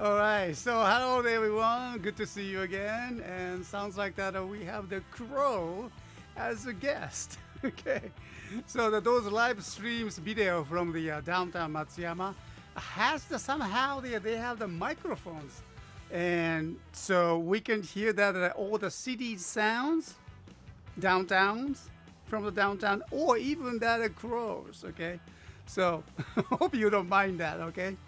All right. So, hello there, everyone. Good to see you again. And sounds like that we have the crow as a guest. Okay. So, those live streams video from the downtown Matsuyama has somehow they have the microphones, and so we can hear that all the city sounds, downtowns from the downtown, or even that crows. Okay. So, hope you don't mind that. Okay.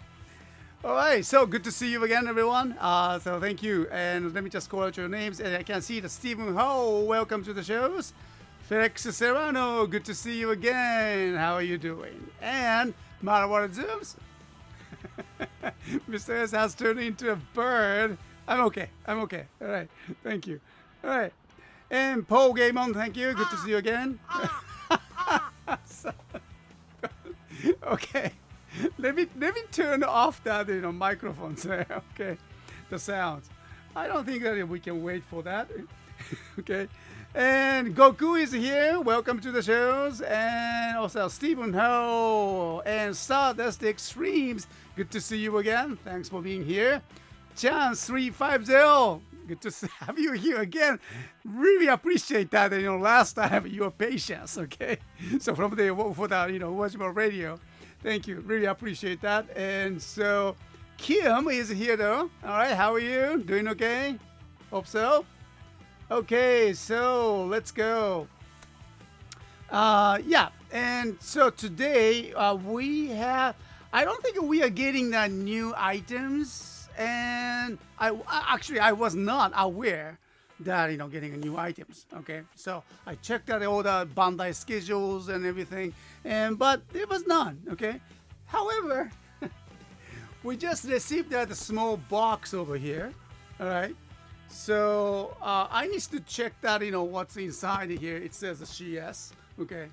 All right, so good to see you again, everyone. So thank you, and let me just call out your names. And I can see that Stephen Ho, welcome to the shows. Felix Serrano, good to see you again. How are you doing? And Marawara Zooms, Mr.S has turned into a bird. I'm okay. I'm okay. All right, thank you. All right, and Paul Gaemon, thank you. Good to see you again. So, okay. Let me turn off that microphones there. Okay, the sounds. I don't think that we can wait for that. Okay, and Goku is here. Welcome to the shows, and also Stephen Ho and Stardust Extremes. Good to see you again. Thanks for being here. Chance 350. Good to have you here again. Really appreciate that. Last time your patience. Okay, so from the for the Watchable Radio. Thank you. Really appreciate that. And so Kim is here though. All right. How are you? Doing okay? Hope so. Okay. So let's go. Yeah. And so today we have, I don't think we are getting the new items. And I was not aware that getting new items. Okay, so I checked out all the Bandai schedules and everything, but there was none. Okay, however, we just received that small box over here. All right, so I need to check that what's inside here. It says a CS. Okay,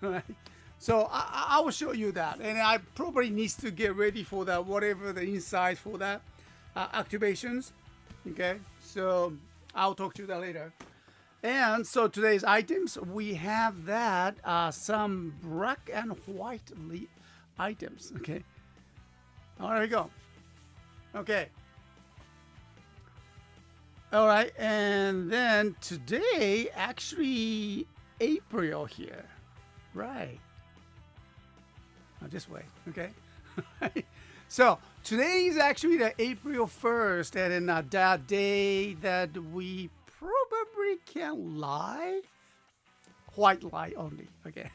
all right. So I will show you that, and I probably need to get ready for that, whatever the inside for that activations. Okay, so I'll talk to you that later. And so today's items, we have that some black and white items. Okay. Oh, there we go. Okay. All right. And then today, actually, April here. Right. Oh, this way. Okay. So today is actually the April 1st, and then that day that we probably can lie. White lie only. Okay.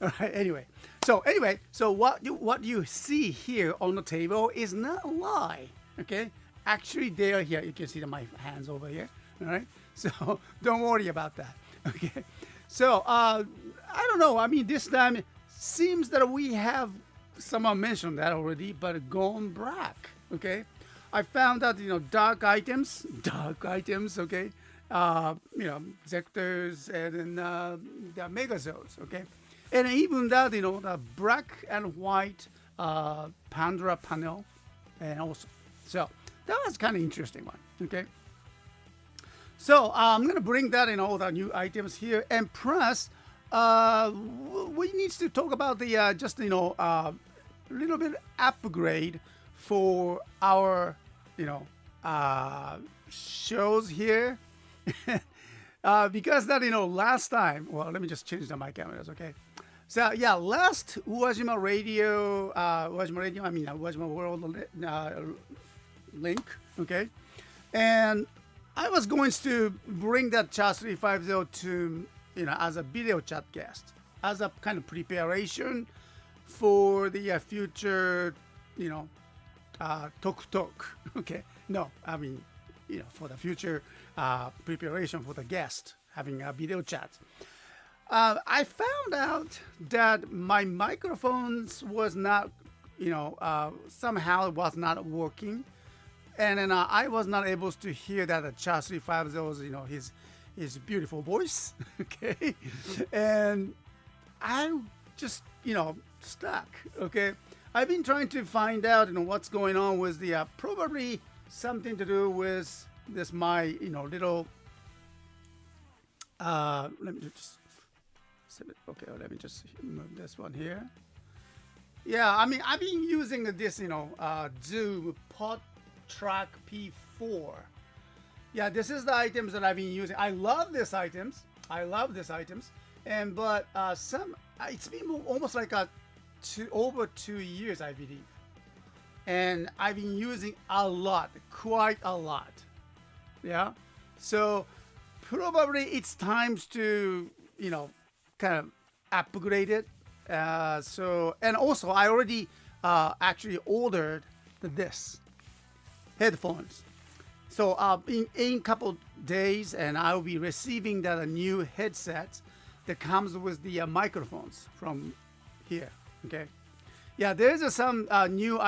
All right. Anyway, so what you see here on the table is not a lie. Okay. Actually, they are here. You can see my hands over here. All right. So don't worry about that. Okay. So I don't know. I mean, this time it seems that we have. Someone mentioned that already, but gone black. Okay, I found that dark items. Okay, Zectors and then the Megazords. Okay, and even that the black and white Pandora panel, and also so that was kind of interesting one. Okay, so I'm gonna bring that in all the new items here, and plus we need to talk about the just little bit upgrade for our shows here. Because that last time, well, let me just change my cameras. Okay, so yeah, last Uwajima Radio, Uwajima World link. Okay, and I was going to bring that chat 350 to as a video chat guest, as a kind of preparation for the future, talk. Okay, no, I mean, for the future preparation for the guest having a video chat. I found out that my microphones was not, somehow was not working, and then I was not able to hear that the Chat 350's, his beautiful voice. Okay, and I just stuck. Okay, I've been trying to find out what's going on with the probably something to do with this my little let me just okay, let me just move this one here. Yeah, I mean I've been using this Zoom Track P4. Yeah, this is the items that I've been using. I love these items. I love these items. And but it's been almost like over 2 years, I believe. And I've been using a lot, quite a lot. Yeah. So probably it's time to, kind of upgrade it. And also I already actually ordered this headphones. So in a couple days, and I'll be receiving that new headset that comes with the microphones from here. Okay. Yeah, there's some new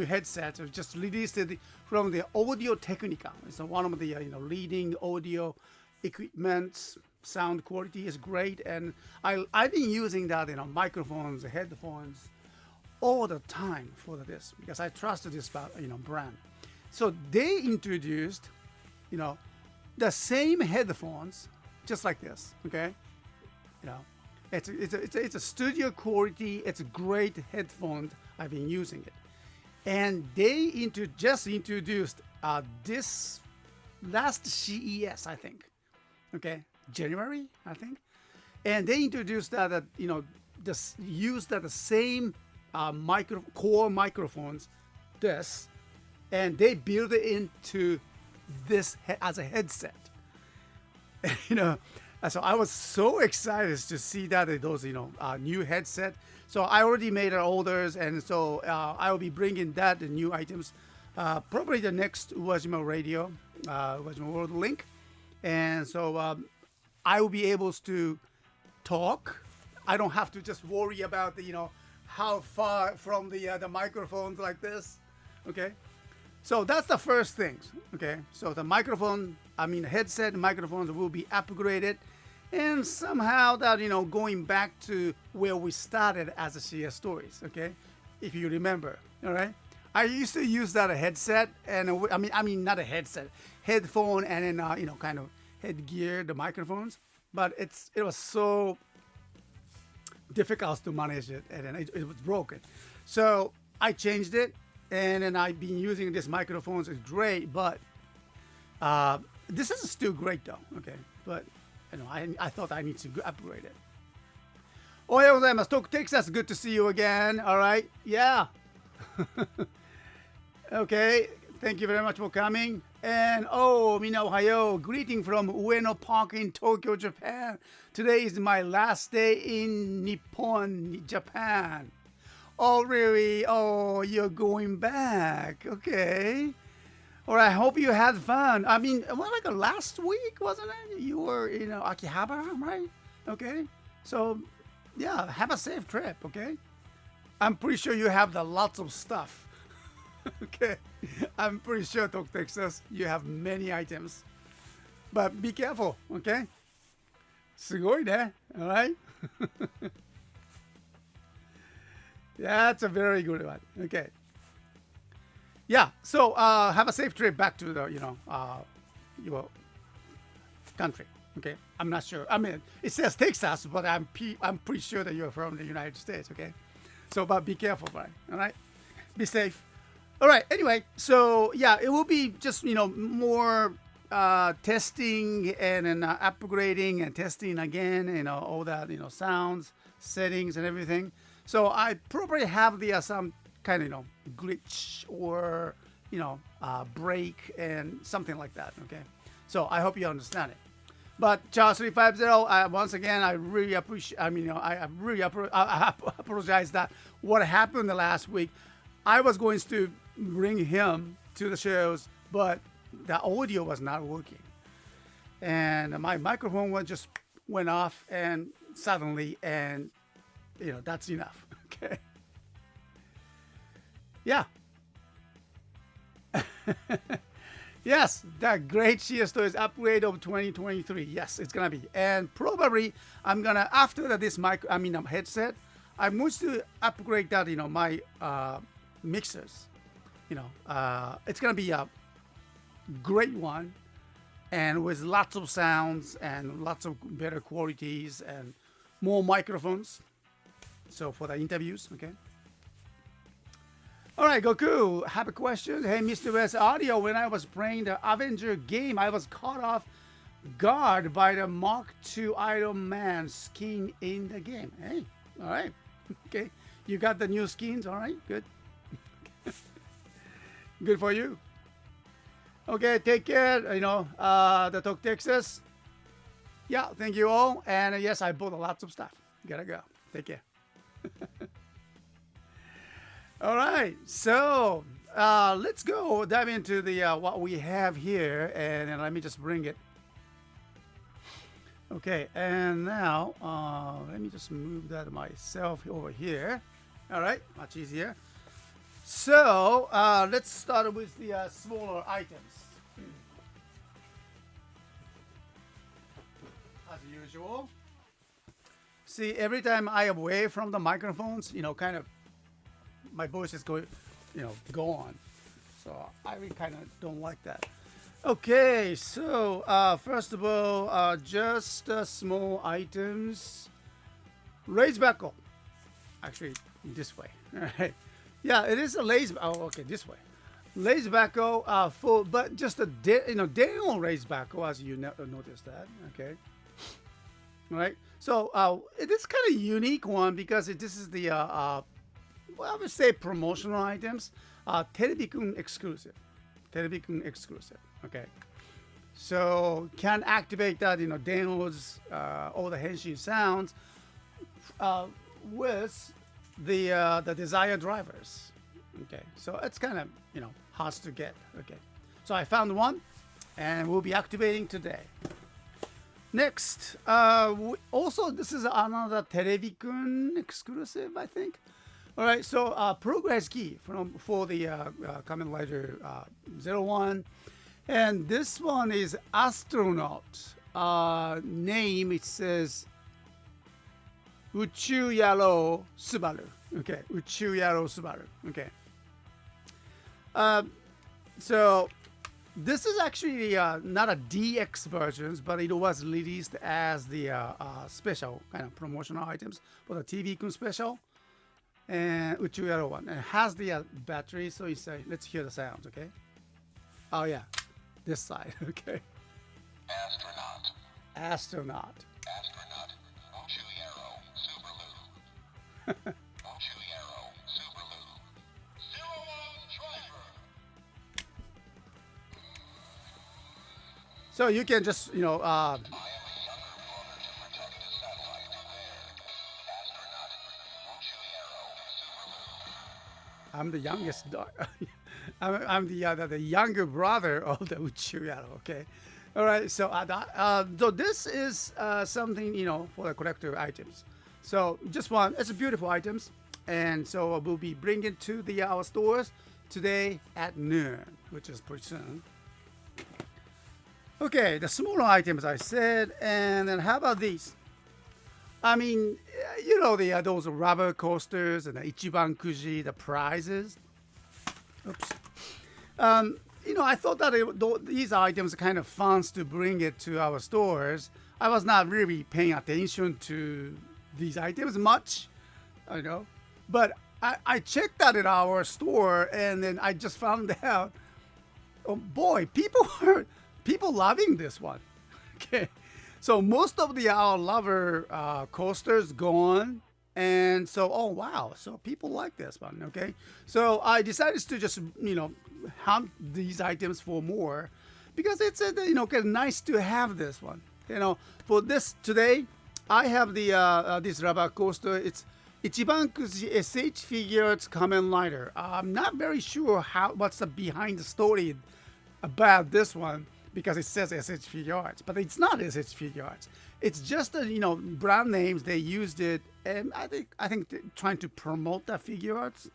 headsets are just released from the Audio Technica. It's one of the leading audio equipment. Sound quality is great, and I've been using that microphones, headphones, all the time for this because I trust this brand. So they introduced the same headphones just like this. Okay, it's a studio quality. It's a great headphone. I've been using it, and they just introduced this last CES, I think. Okay, January, I think, and they introduced that used the same core microphones, and they built it into this as a headset. So I was so excited to see that those new headset. So I already made our orders, and so I will be bringing the new items, probably the next Uwajima Radio, Uwajima World Link, and so I will be able to talk. I don't have to just worry about how far from the microphones like this. Okay, so that's the first thing. Okay, so the headset and microphones will be upgraded, and somehow that going back to where we started as a CSTOYS. Okay, if you remember. All right, I used to use that headset, and not a headset, headphone, and then kind of headgear, the microphones, but it was so difficult to manage it, and then it was broken. So I changed it, and then I've been using this microphones. It's great, but this is still great though. Okay, but I thought I need to upgrade it. Ohayou gozaimasu, Toku Texas, good to see you again. All right, yeah. Okay, thank you very much for coming. And mina ohayo, greeting from Ueno Park in Tokyo, Japan. Today is my last day in Nippon, Japan. Oh, really? Oh, you're going back. Okay. All right, I hope you had fun. Last week, wasn't it? You were in Akihabara, right? Okay. So, yeah, have a safe trip, okay? I'm pretty sure you have lots of stuff. Okay, I'm pretty sure, Toku Texas, you have many items. But be careful, okay? すごいね, all right? That's a very good one. Okay. Yeah, so have a safe trip back to your country. Okay, I'm not sure. It says Texas, but I'm pretty sure that you're from the United States. Okay, so but be careful, right? All right, be safe. All right. Anyway, so yeah, it will be just more testing and then upgrading and testing again. All that sounds, settings, and everything. So I probably have some kind of glitch or break and something like that. Okay. So I hope you understand it. But Charles 350, once again, I really appreciate. I apologize that what happened the last week. I was going to bring him to the shows, but the audio was not working, and my microphone just went off and suddenly, and that's enough. Okay. Yeah. Yes, that great CSTOYS upgrade of 2023. Yes, it's gonna be, and probably I'm gonna after this headset, I'm going to upgrade that my mixers. It's gonna be a great one, and with lots of sounds and lots of better qualities and more microphones. So for the interviews, okay. All right, Goku, have a question. Hey, Mr.S audio. When I was playing the Avenger game, I was caught off guard by the Mark II Iron Man skin in the game. Hey, all right. Okay, you got the new skins. All right, good. Good for you. Okay, take care. The Talk Texas. Yeah, thank you all. And yes, I bought lots of stuff. Gotta go. Take care. All right, so let's go dive into the what we have here, and then let me just bring it. Okay, and now let me just move that myself over here. All right, much easier. So let's start with the smaller items. As usual. See, every time I am away from the microphones, kind of my voice is going, go on. So I really kind of don't like that. Okay, so first of all, just small items. Raised backhoe. Actually, this way. All right. Yeah, it is a raised. Oh, okay, this way. Raised backhoe full, but just a Daniel raised backhoe, as you noticed that. Okay. All right. So it is kind of unique one because this is the well, I would say promotional items. Terebi-kun exclusive. Terebi-kun exclusive. Okay. So can activate that, Daniel's all the henshin sounds with the desired drivers. Okay. So it's kind of, hard to get. Okay. So I found one and we'll be activating today. Next, also this is another Terebi-kun exclusive, I think. All right, so progress key for the Kamen Rider 01, and this one is astronaut. Name, it says Uchu Yaro Subaru. Okay, Uchu Yaro Subaru. Okay. So this is actually not a DX version, but it was released as the special kind of promotional items for the TV-kun special. And Uchu Yaro one. And it has the battery, so you say, let's hear the sounds, okay? Oh, yeah. This side, okay. Astronaut. Astronaut. Astronaut. Uchu Yaro. Superloo. Uchu Yaro. Superloo. 01 driver. So you can just, I am a younger brother to protect the satellite. There. Astronaut. Uchu Yaro. Superloo. I'm the youngest I'm the younger brother of the Uchu Yaro, okay? All right, so so this is something, for the collector items. So just one, it's beautiful items. And so we'll be bringing to our stores today at noon, which is pretty soon. Okay, the smaller items I said, and then how about these? I mean, those rubber coasters and the Ichiban Kuji, the prizes. Oops. I thought that these items are kind of fun to bring it to our stores. I was not really paying attention to these items much, but I checked that at our store, and then I just found out, oh boy, people loving this one. Okay, so most of our lover coasters gone, and so oh wow, so people like this one. Okay, so I decided to just hunt these items for more because it's kind of nice to have this one. For this today, I have the this rubber coaster. It's Ichiban Kuji SH Figures Kamen Rider. I'm not very sure what's the behind the story about this one because it says SH Figure Arts, but it's not SH Figure Arts. It's just brand names they used it, and I think they're trying to promote the figure arts.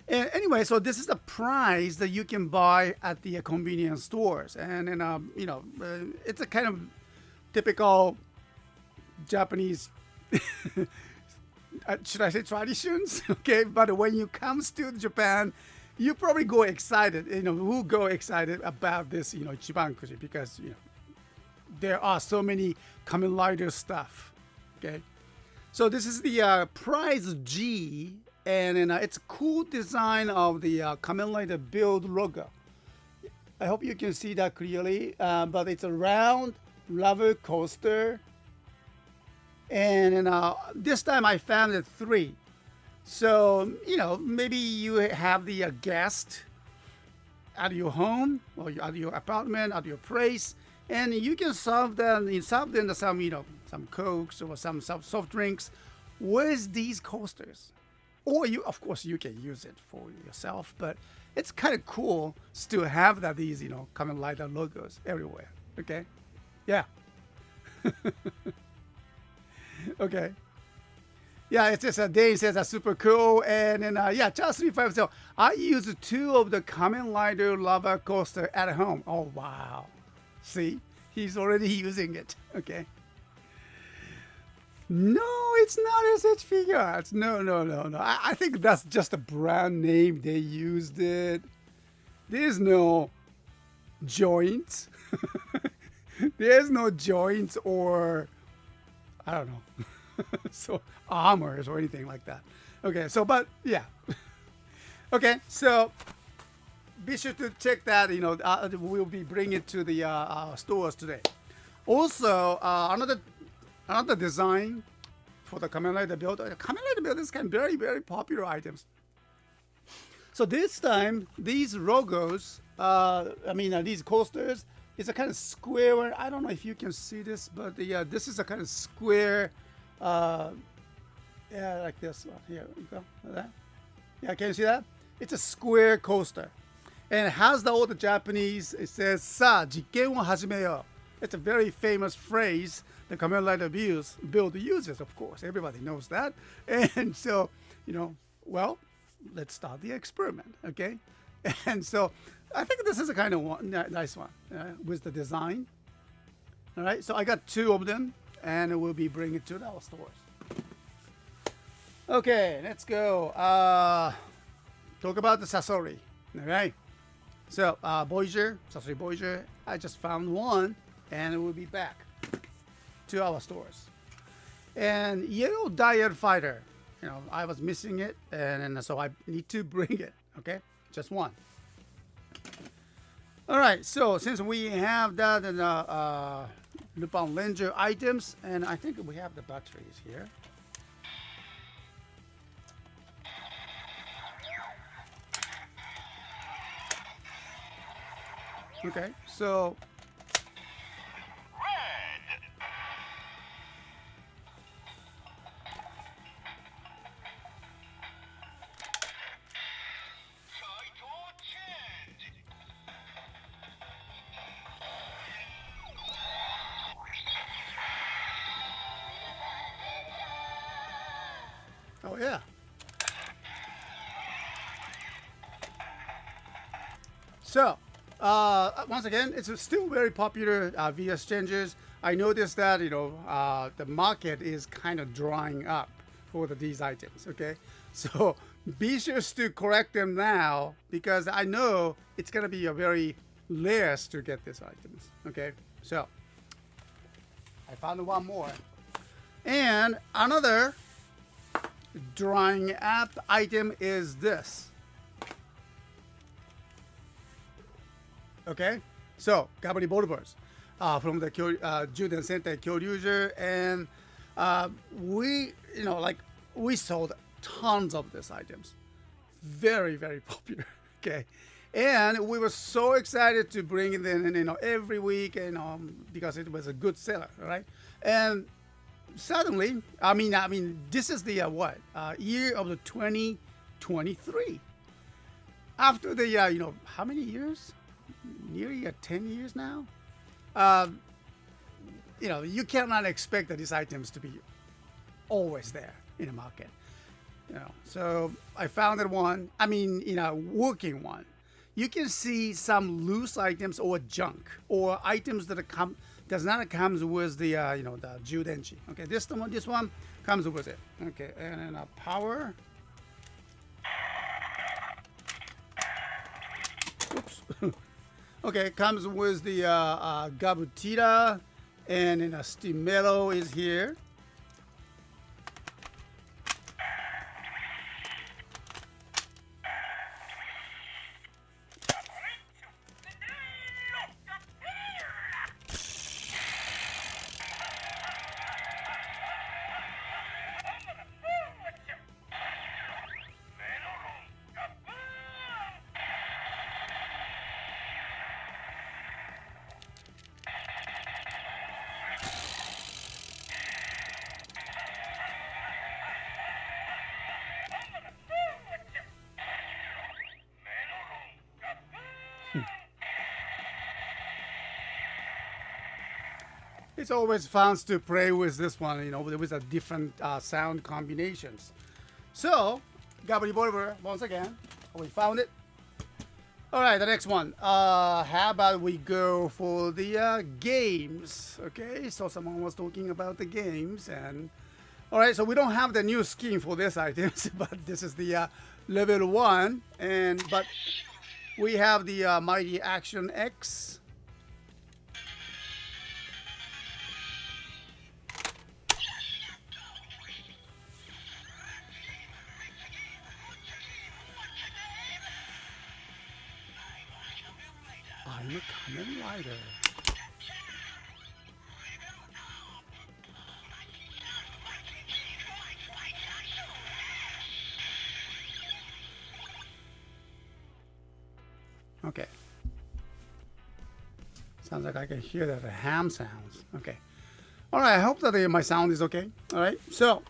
And anyway, so this is the price that you can buy at the convenience stores, and then it's a kind of typical Japanese. Should I say traditions? Okay, but when you comes to Japan, you probably go excited. Who go excited about this? Ichiban Kuji, because there are so many Kamen Rider stuff. Okay, so this is the Prize G and then it's a cool design of the Kamen Rider Build logo. I hope you can see that clearly, but it's a round roller coaster, and this time I found it 3. So maybe you have the guest at your home or at your apartment, at your place, and you can serve them some some cokes or some soft drinks with these coasters. Or of course you can use it for yourself, but it's kind of cool to have that these Kamen Rider logos everywhere. Okay, yeah. Okay. Yeah, it's just Dane says that's super cool, and then yeah, just 350. So I use 2 of the Kamen Rider lava coaster at home. Oh wow, see, he's already using it. Okay. No, it's not SH Figures. No. I think that's just a brand name. They used it. There's no joints. There's no joints or I don't know. So armors or anything like that. Okay, so but yeah. Okay, so be sure to check that. We'll be bringing it to the stores today. Also, another design for the Kamen Rider Build. Kamen Rider Build is kind of very, very popular items. So this time, these logos, these coasters, is a kind of square. I don't know if you can see this, but this is a kind of square. Yeah, like this one. Here we go. Like that. Yeah, can you see that? It's a square coaster, and it has the old Japanese. It says "Sa jiken wo hajimeyo." It's a very famous phrase the Kamen Rider Build uses, of course. Everybody knows that. And so, well, let's start the experiment, okay? And so I think this is a kind of nice one with the design. All right, so I got 2 of them, and we'll be bringing it to our stores. Okay, let's go. Talk about the Sasori, all right? So, Sasori Voyager, I just found one, and we'll be back to our stores. And Yellow Dial Fighter, I was missing it, and so I need to bring it, okay? Just one. All right, so since we have that in Lupin Ranger items, and I think we have the batteries here. Okay, so oh yeah. So, once again, it's still very popular via exchangers. I noticed that the market is kind of drying up for these items. Okay, so be sure to collect them now because I know it's gonna be a very rare to get these items. Okay, so I found one more, and another drying up item is this. Okay, so Gabari Bolivars from the Juden Sentai Kyoryuger, and we sold tons of these items, very, very popular. Okay, and we were so excited to bring it in, every week, and because it was a good seller, right? And suddenly, this is the year of the 2023. After the how many years? Nearly 10 years now. You cannot expect that these items to be always there in the market. So I found that one. Working one. You can see some loose items or junk or items that does not comes with the the Judenchi. Okay, this one comes with it. Okay, and then power. Oops. Okay, comes with the Gabutira, and then a Stimelo is here. It's always fun to play with this one, with a different sound combinations. So, Gabby Revolver, once again, we found it. All right, the next one. How about we go for the games? Okay, so someone was talking about the games, and all right, so we don't have the new skin for this items, but this is the level 1, but we have the Mighty Action X. I'm a Kamen Rider. Okay. Sounds like I can hear that the ham sounds. Okay. All right. I hope that my sound is okay. All right. So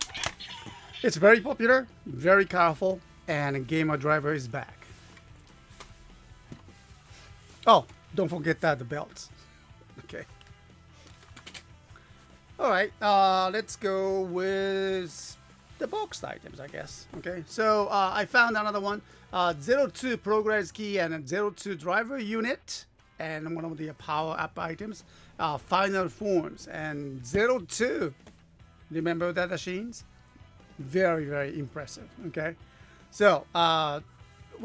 it's very popular, very colorful, and Gamer Driver is back. Oh, don't forget that the belts. Okay. All right. Let's go with the boxed items, I guess. Okay. So I found another one. 02 progress key and 02 driver unit, and one of the power up items, final forms, and 02. Remember that machines? Very, very impressive. Okay. So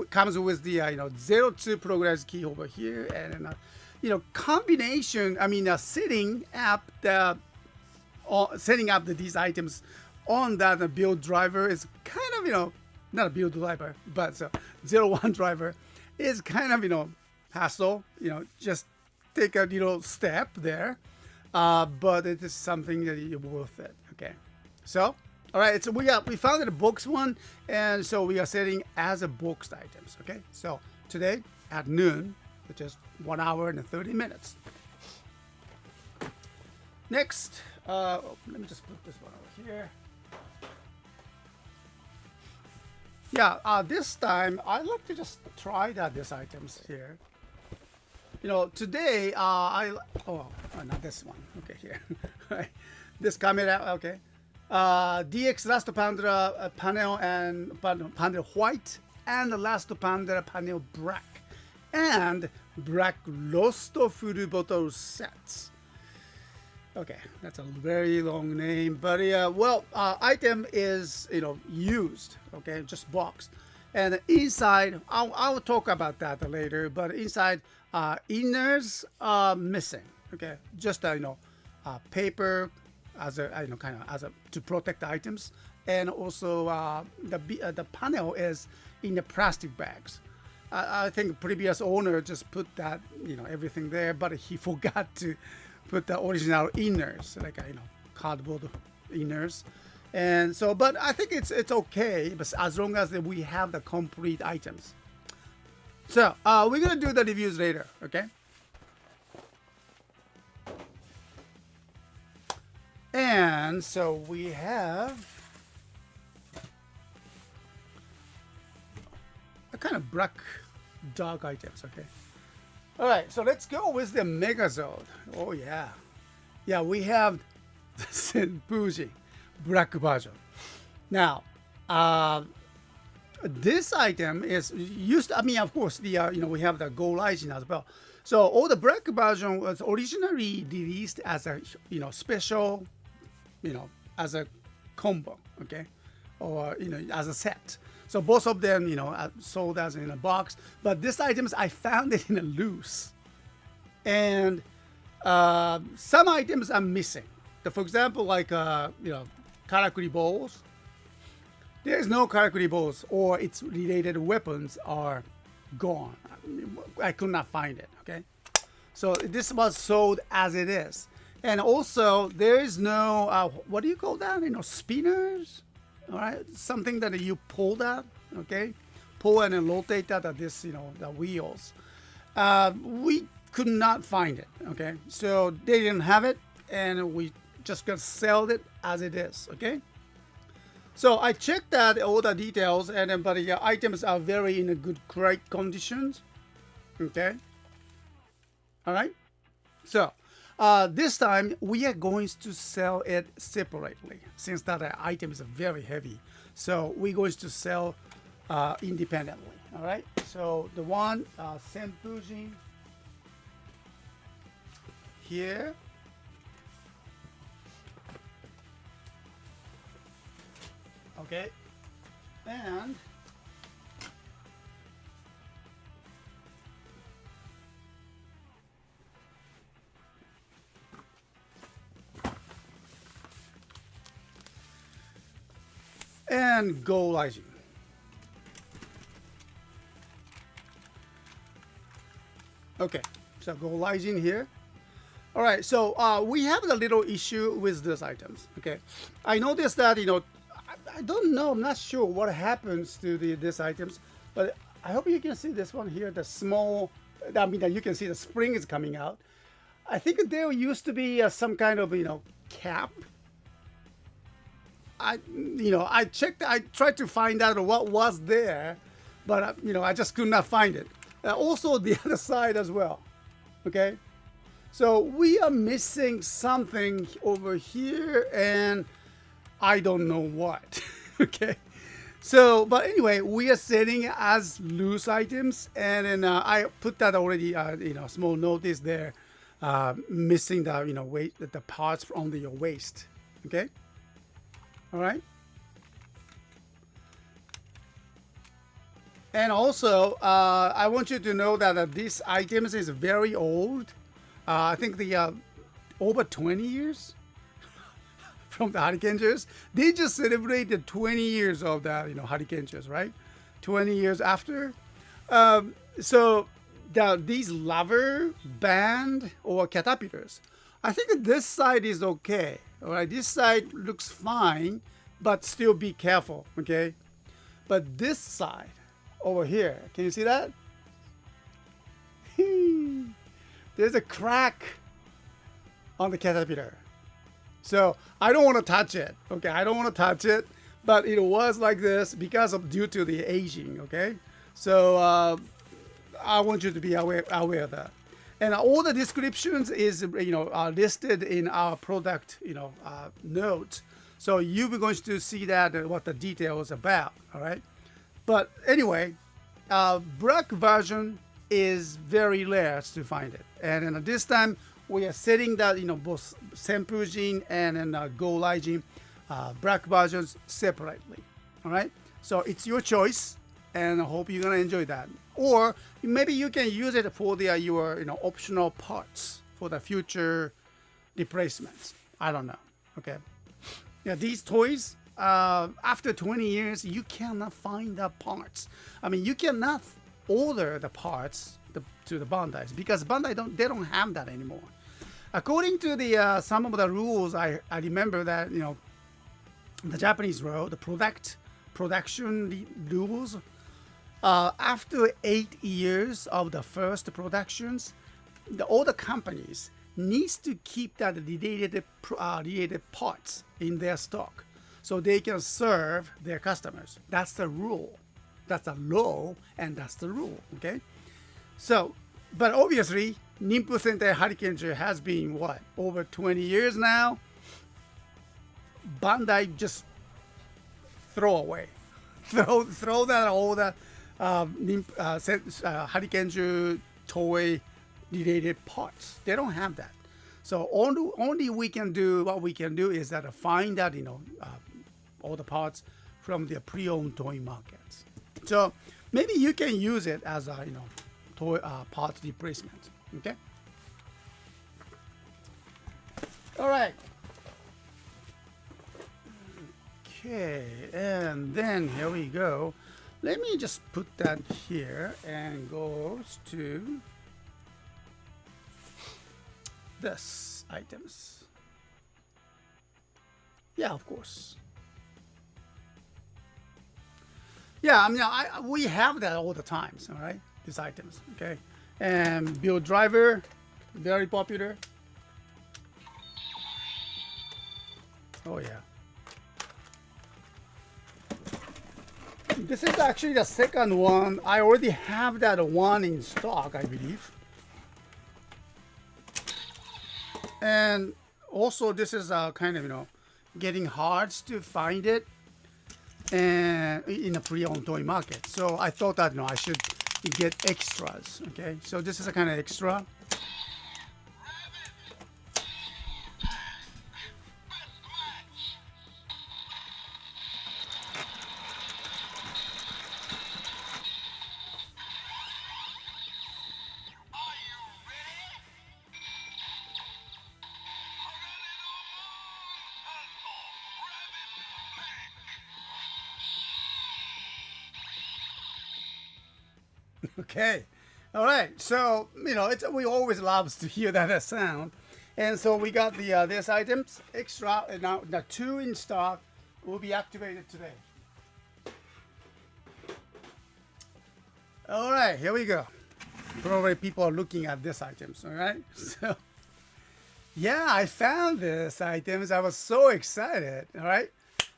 comes with the 02 progress key over here, and combination. I mean, setting up these items on that build driver is kind of not a build driver, but 01 driver is kind of hassle. Just take a little step there, but it is something that is worth it. Okay, so all right, so we found the box one, and so we are setting as a boxed items. Okay, so today at noon, which is 1 hour and 30 minutes. Next, let me just put this one over here. Yeah, this time I'd like to just try these items here. Today not this one. Okay, here. Right. This camera, okay. DX Last Panda panel and panel white, and the Last Panda panel black, and black Lost Full Bottle sets. Okay, that's a very long name, but item is used. Okay, just boxed, and inside I'll talk about that later. But inside, inners are missing. Okay, just paper as a to protect the items, and also the panel is in the plastic bags. I think previous owner just put that everything there, but he forgot to put the original inners, like cardboard inners, and so. But I think it's okay, but as long as we have the complete items. So we're gonna do the reviews later, okay? And so we have a kind of black dark items, okay? All right, so let's go with the Megazord. Oh yeah, we have the Senpujin black version. Now, this item is used. I mean, of course, the we have the Gouraijin as well. So all the black version was originally released as a special, as a combo, okay, or as a set. So both of them, sold as in a box. But this items I found it in a loose, and some items are missing. For example, like karakuri balls. There's no karakuri balls, or its related weapons are gone. I could not find it. Okay, so this was sold as it is, and also there is no what do you call that? Spinners. All right, something that you pull that, okay, pull and then rotate that at this, the wheels. We could not find it, okay, so they didn't have it, and we just gonna sell it as it is, okay. So I checked that all the details, and then but the items are very in a great conditions, okay. All right, so This time we are going to sell it separately since that item is very heavy. So we're going to sell independently. All right. So the one Senpujin here. Okay. And Gouraijin. Okay, so Gouraijin here. All right, so we have a little issue with these items. Okay, I noticed that I don't know, I'm not sure what happens to these items, but I hope you can see this one here, the small. I mean, you can see the spring is coming out. I think there used to be some kind of cap. I checked. I tried to find out what was there, but I just could not find it. Also, the other side as well. Okay, so we are missing something over here, and I don't know what. Okay, so but anyway, we are selling as loose items, and then I put that already. Small notice there, missing the weight, the parts from your waist. Okay. All right. And also, I want you to know that these items is very old. I think the over 20 years from the Hurricanegers. They just celebrated 20 years of that, Hurricanegers, right? 20 years after. So these lever band or caterpillars, I think this side is okay. All right, this side looks fine, but still be careful, okay? But this side over here, can you see that? There's a crack on the caterpillar. So I don't want to touch it, okay? I don't want to touch it, but it was like this due to the aging, okay? So I want you to be aware of that. And all the descriptions is are listed in our product notes, so you'll be going to see that what the detail is about. All right, but anyway, black version is very rare to find it, and this time we are setting that both Senpujin and Gouraijin black versions separately. All right, so it's your choice, and I hope you're gonna enjoy that. Or maybe you can use it for your optional parts for the future replacements. I don't know. Okay. Yeah, these toys after 20 years you cannot find the parts. I mean, you cannot order the parts to the Bandai's because Bandai don't have that anymore. According to the some of the rules, I remember that the Japanese rule, the production rules. After 8 years of the first productions, all the companies needs to keep that related parts in their stock, so they can serve their customers. That's the rule. That's the law, and that's the rule. Okay. So, but obviously, Nimpu Sentai Hurricaneger has been over 20 years now. Bandai just throw that all the Hurricaneger toy related parts. They don't have that. So only what we can do is that find that all the parts from the pre-owned toy markets. So maybe you can use it as a toy parts replacement. Okay. All right. Okay, and then here we go. Let me just put that here and goes to this items. Yeah, of course. Yeah, I mean, we have that all the times, all right? These items, okay? And build driver, very popular. Oh yeah. This is actually the second one. I already have that one in stock, I believe. And also this is kind of getting hard to find it and in a pre-owned toy market. So I thought that I should get extras. Okay, so this is a kind of extra. Okay, all right. So we always loves to hear that sound, and so we got the this items extra. And now the 2 in stock will be activated today. All right, here we go. Probably people are looking at these items. All right, so yeah, I found this items. I was so excited. All right.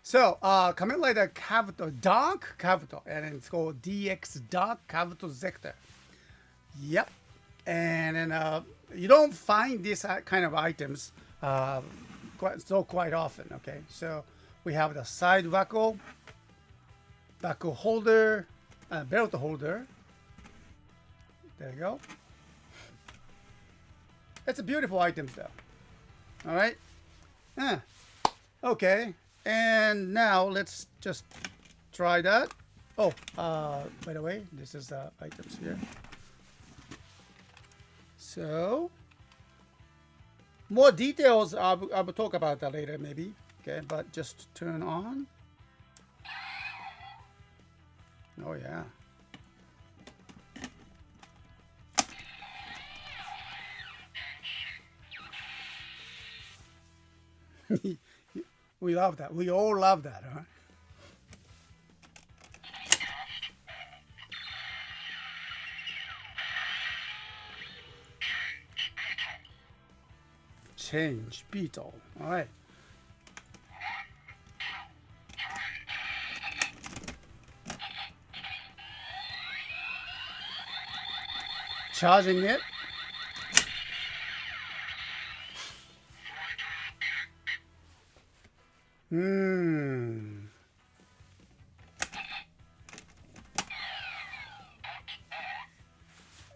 So, Kamen Rider Kabuto, Dark Kabuto, and it's called DX Dark Kabuto Zector. Yep. And then you don't find these kind of items quite often, okay? So, we have the side buckle holder, belt holder. There you go. It's a beautiful item, though. All right? Okay. And now let's just try that. Oh, by the way, this is the items here. So, more details, I will talk about that later maybe. Okay, but just turn on. Oh, yeah. We love that. We all love that, huh? Change beetle. All right. Charging it.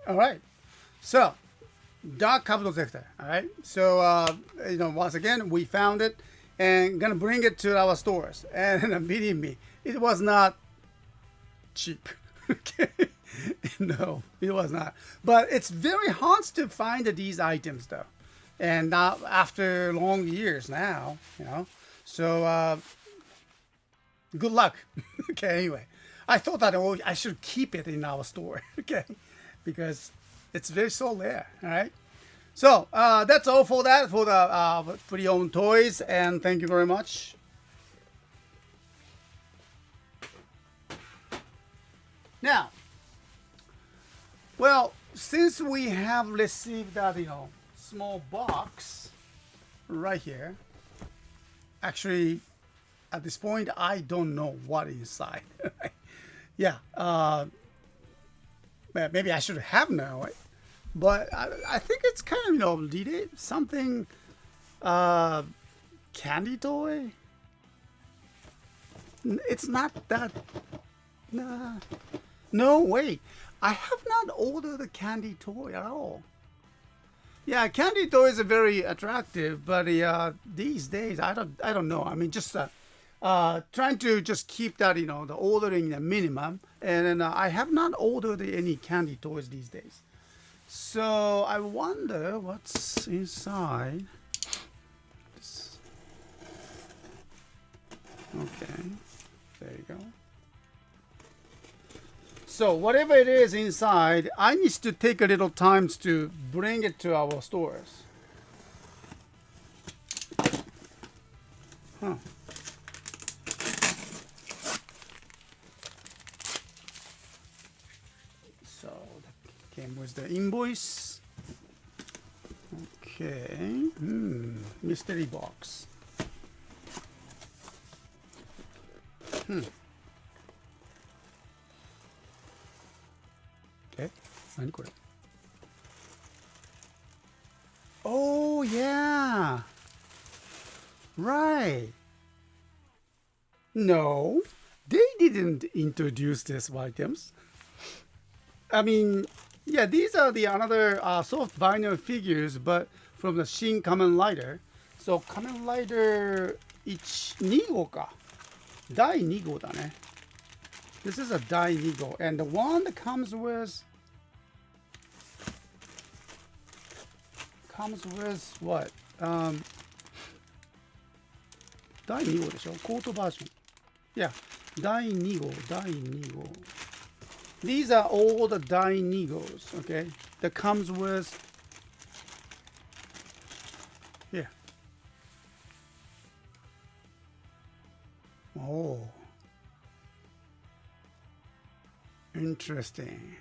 All right. So, Dark Capital Zector. All right. So, once again, we found it and gonna bring it to our stores. And believe me, it was not cheap. Okay. No, it was not. But it's very hard to find these items, though. And now, after long years now, So, good luck. Okay, anyway. I thought that I should keep it in our store. Okay. Because it's very so rare. All right. So, that's all for that, for the pre-owned toys. And thank you very much. Now, well, since we have received that, small box right here, actually, at this point, I don't know what is inside. Yeah, maybe I should have known it, but I think it's kind of, something, candy toy. It's not that. Nah. No, wait. I have not ordered a candy toy at all. Yeah, candy toys are very attractive, but these days I don't know. I mean, just trying to just keep that the ordering the minimum, and then I have not ordered any candy toys these days. So I wonder what's inside. Okay, there you go. So whatever it is inside, I need to take a little time to bring it to our stores. Huh. So that came with the invoice. Okay. Mystery box. Okay. 何これ? Oh, Oh, yeah. Right. No, they didn't introduce these items. I mean, yeah, these are the another soft vinyl figures, but from the Shin Kamen Rider. So, Kamen Rider 2号か。第2号だね。This is a 第2号. And the one that comes with what? 第2号でしょコートバージョン。Yeah, 第2号、第2号。These are all the 第2号, okay? That comes with, yeah. Oh, interesting.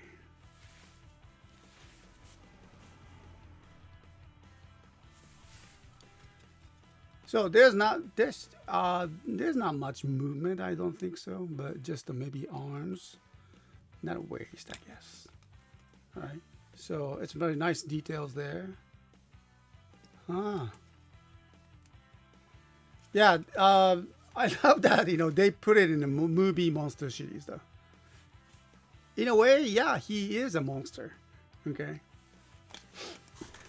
So there's not much movement, I don't think so, but just maybe arms, not waist, I guess. All right. So it's very nice details there. Yeah. I love that. They put it in the movie monster series, though. In a way, yeah, he is a monster. Okay.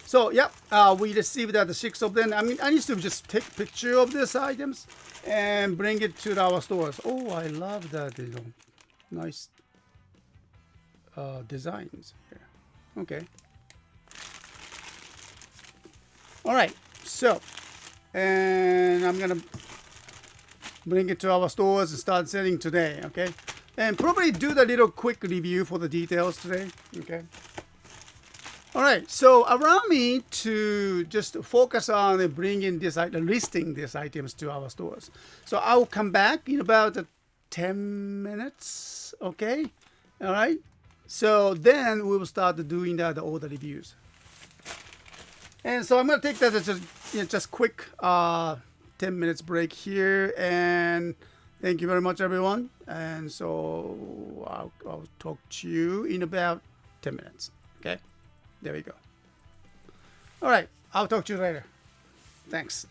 So, yeah, we received the 6 of them. I mean, I need to just take a picture of these items and bring it to our stores. Oh, I love that, nice designs here. Okay. All right. So, and I'm going to bring it to our stores and start selling today. Okay. And probably do the little quick review for the details today. Okay. All right, so allow me to just focus on bringing listing these items to our stores. So I'll come back in about 10 minutes, okay? All right, so then we will start doing the order reviews. And so I'm going to take that as just quick 10 minutes break here. And thank you very much, everyone. And so I'll talk to you in about 10 minutes, okay? There we go. All right. I'll talk to you later. Thanks.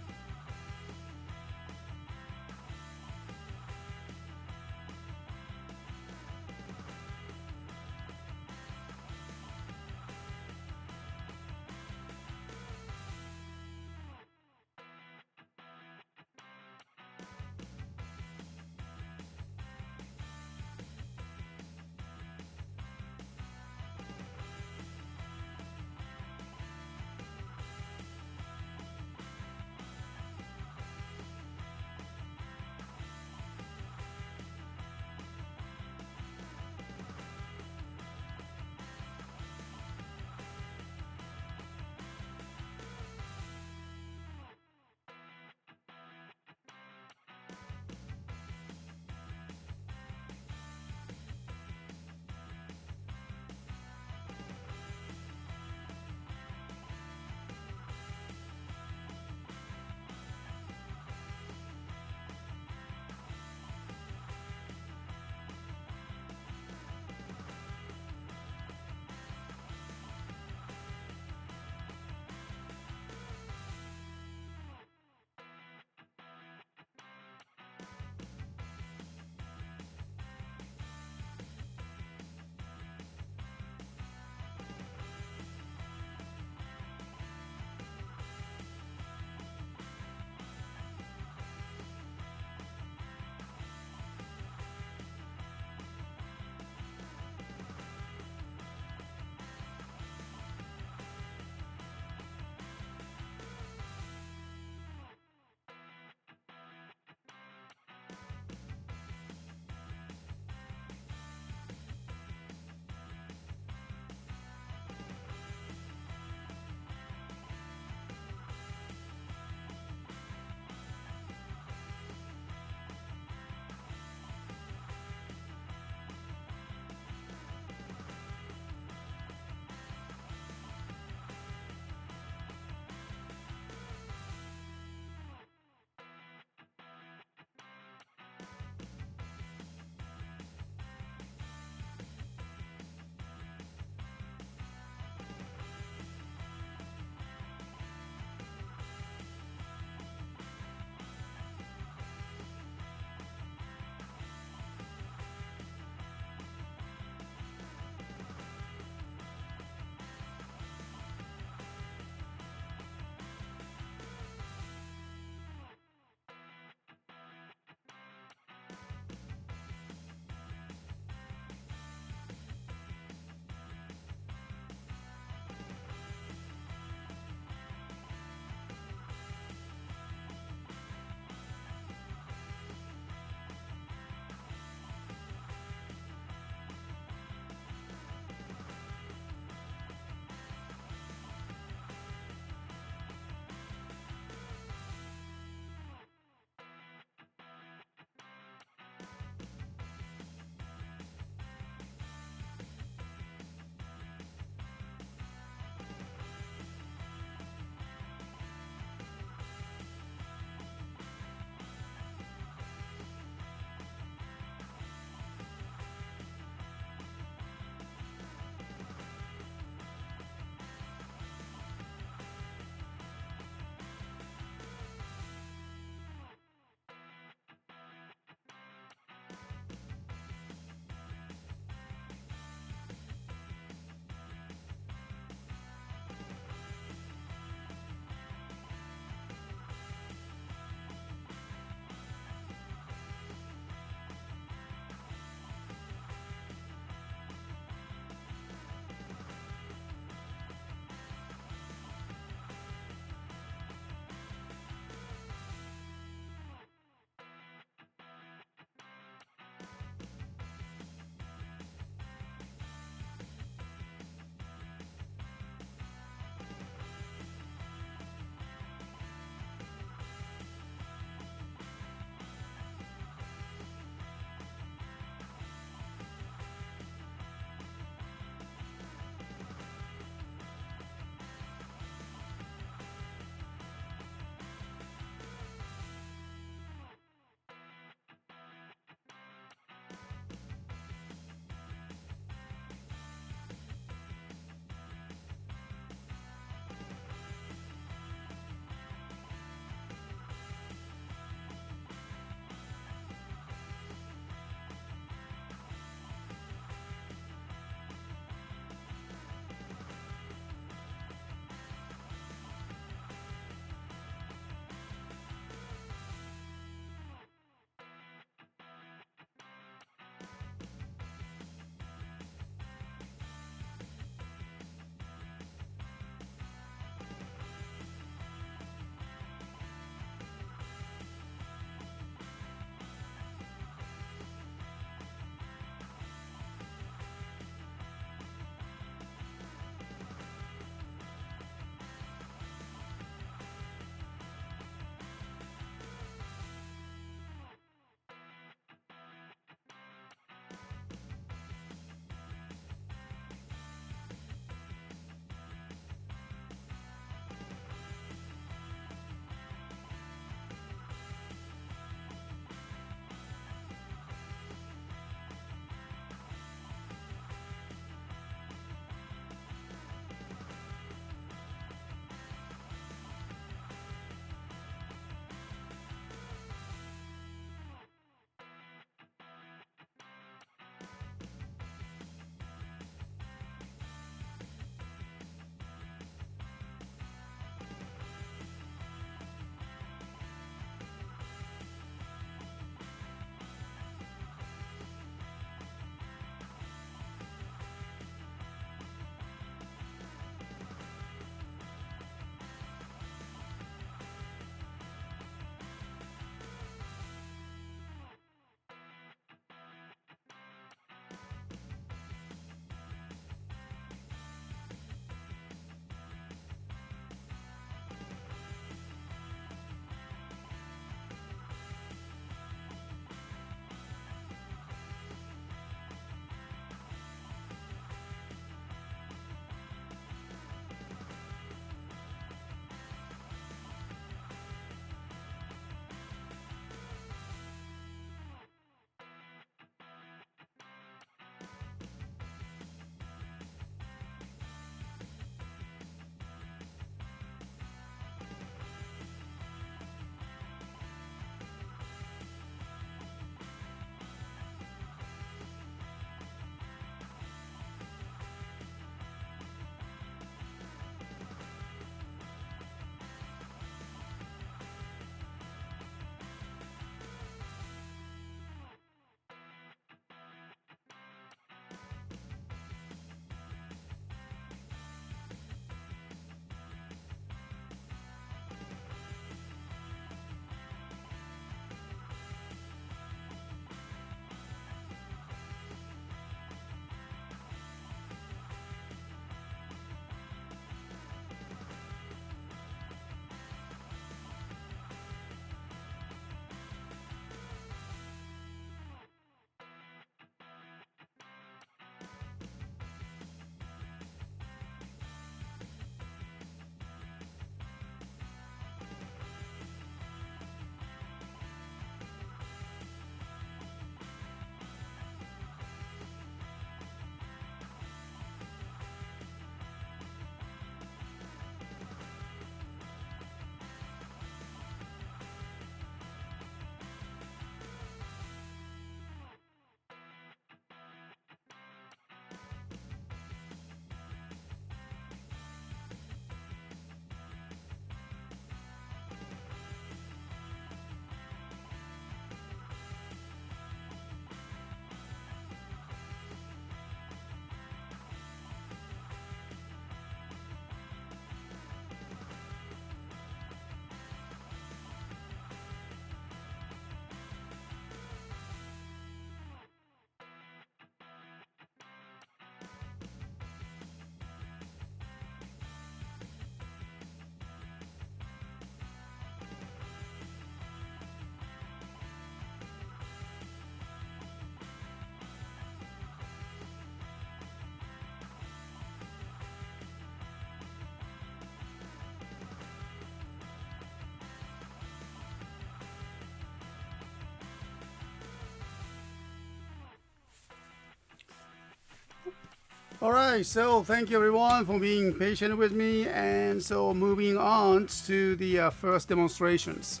All right, so thank you everyone for being patient with me, and so moving on to the first demonstrations.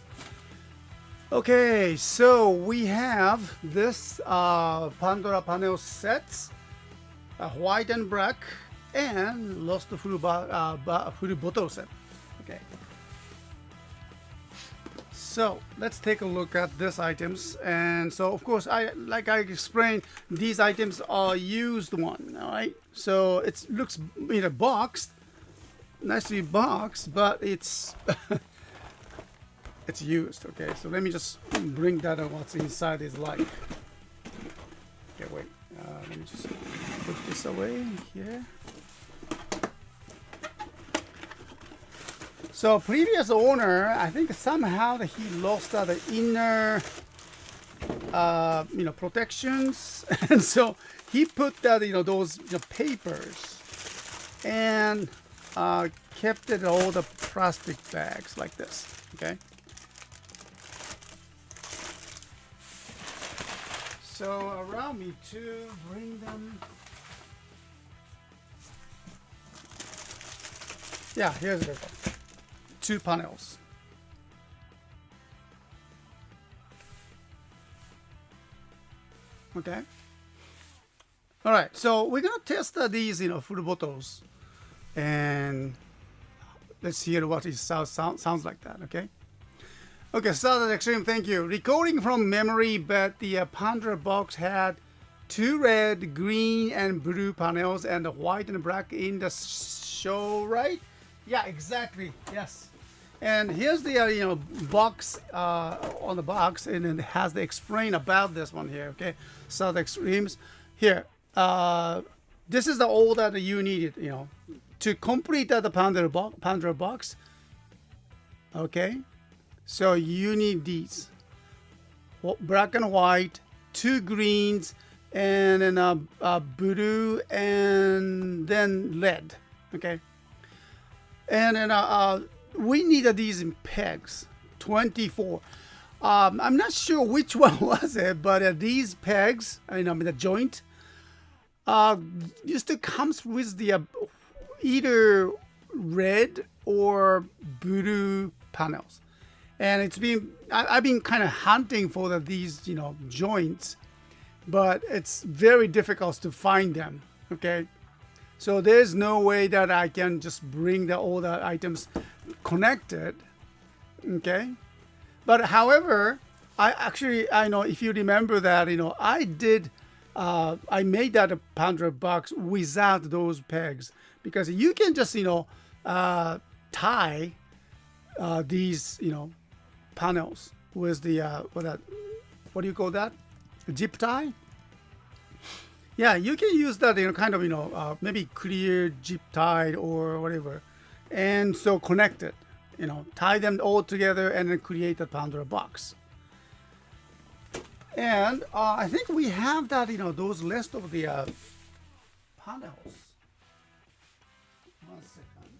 Okay, so we have this Pandora panel sets, white and black, and lost full bottle set. Okay. So let's take a look at these items. And so of course, like I explained, these items are used one. All right. So it looks boxed, nicely boxed, but it's it's used. Okay. So let me just bring that up. What's inside is like. Okay, wait. Let me just put this away here. So previous owner, I think somehow that he lost the inner, protections, and so he put that those papers, and kept it all the plastic bags like this. Okay. So allow me to bring them. Yeah, here's the 2 panels. Okay. All right. So we're gonna test these, full bottles, and let's hear what it sounds like that. Okay. Okay. Started Extreme. Thank you. Recording from memory, but the Pandora box had 2 red, green, and blue panels, and the white and black in the show, right? Yeah. Exactly. Yes. And here's the box on the box, and it has the explain about this one here. Okay, so the extremes here. This is the all that you needed, to complete the Pandora box. Okay, so you need these black and white, 2 greens, and then blue, and then red. Okay, and then we needed these in pegs, 24. I'm not sure which one was it, but these pegs, the joint, used to comes with the either red or blue panels, and I've been kind of hunting for these joints, but it's very difficult to find them. Okay, so there's no way that I can just bring all the items connected. Okay, but however, I know if you remember that I made that Pandora box without those pegs, because you can just tie these panels with the what do you call that, zip tie. Yeah, you can use that kind of maybe clear zip tie or whatever, and so connect it, tie them all together and then create a Pandora box. And I think we have that, those list of the panels. One second.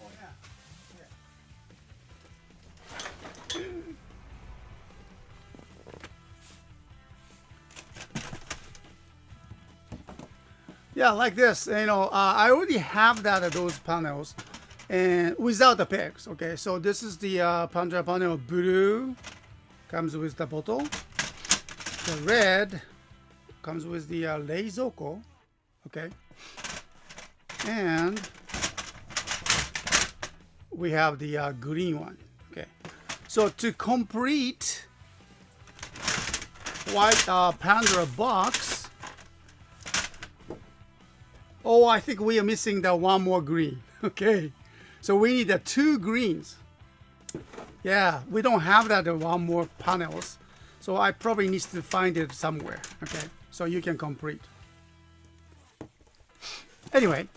Oh yeah. Yeah, like this. I already have those panels, and without the pegs. Okay, so this is the Pandora panel blue, comes with the bottle. The red comes with the Reizoko. Okay, and we have the green one. Okay, so to complete white Pandora box. Oh, I think we are missing the one more green. Okay, so we need the 2 greens. Yeah, we don't have that one more panels, so I probably need to find it somewhere. Okay, so you can complete. Anyway,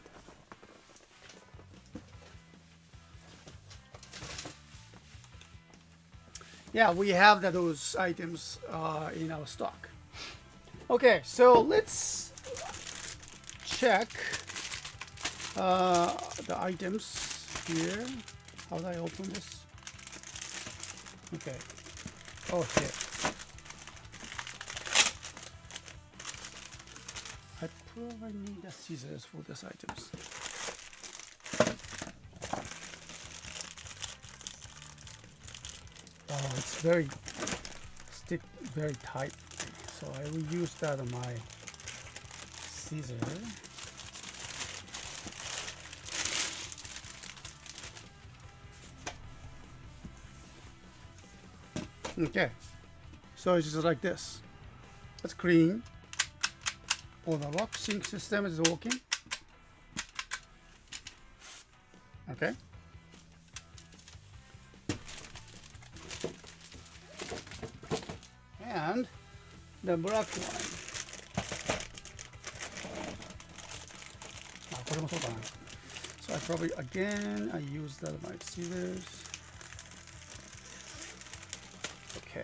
yeah, we have those items in our stock. Okay, so let's check the items here. How do I open this? Okay. Oh, here. I probably need the scissors for these items. Oh, it's very very tight, so I will use that on my scissor. Okay, so it's just like this. It's clean. All the washing system is working. Okay. And the black one. あ、これもそうかな。So I probably again I use that my scissors. Okay.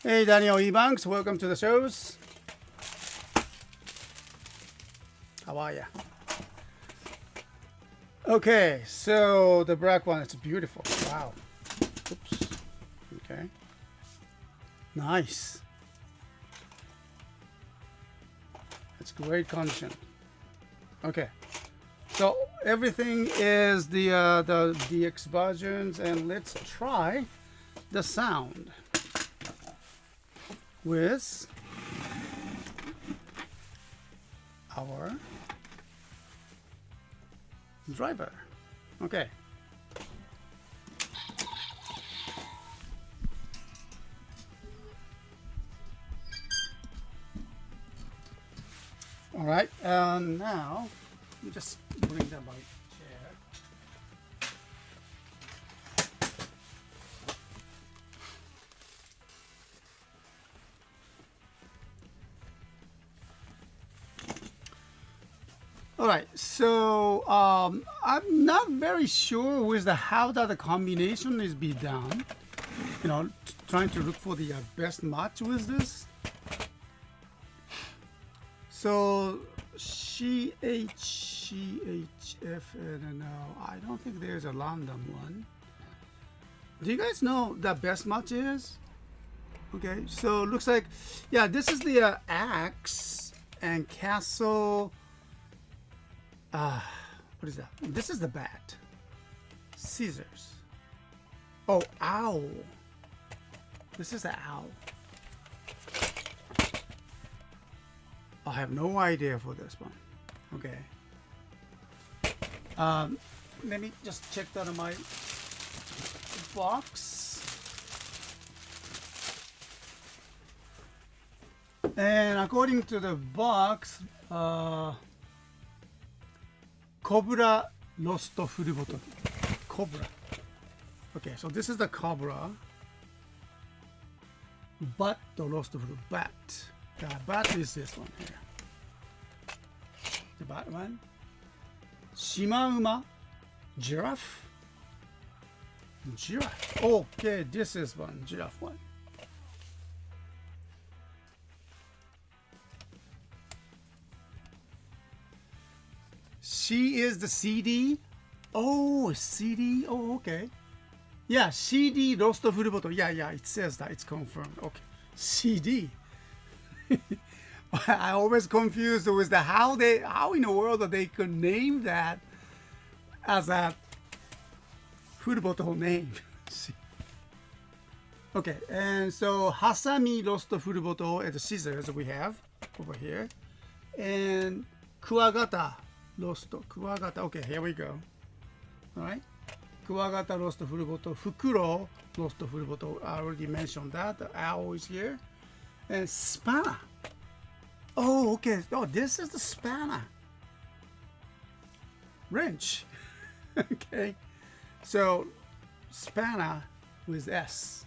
Hey, Daniel Ebanks, welcome to the shows. How are ya? Okay, so the black one, it's beautiful. Wow. Oops. Okay. Nice. It's great condition. Okay. So everything is the DX versions, and let's try the sound with our driver. Okay. All right, and now let me just bring down my chair. All right, so I'm not very sure with how that the combination is be done. You know, trying to look for the best match with this. So CHF, no, I don't think there's a random one. Do you guys know the best match is? Okay, so looks like, yeah, this is the axe and castle. What is that? This is the bat. Scissors. Oh, owl. This is the owl. I have no idea for this one. Okay. Let me just check that on my box. And according to the box, Cobra Lost Full Bottle. Cobra. Okay, so this is the Cobra. Bat Lost Full Bat. The bat is this one here. The bat one. Shimauma. Giraffe. Giraffe. Okay, this is one. Giraffe one. She is the CD. Oh, CD. Oh, okay. Yeah, CD Lost Full Bottle. Yeah, it says that. It's confirmed. Okay. CD. I always confused with the how in the world that they could name that as a full bottle name. Okay, and so Hasami Lost Full Bottle and the scissors we have over here, and Kuwagata Lost Kuwagata. Okay, here we go. All right, Kuwagata Lost Full Bottle, Fukuro Lost Full Bottle. I already mentioned that. The owl is here. And spanner. Oh, okay. Oh, this is the spanner. Wrench. Okay. So, spanner with S.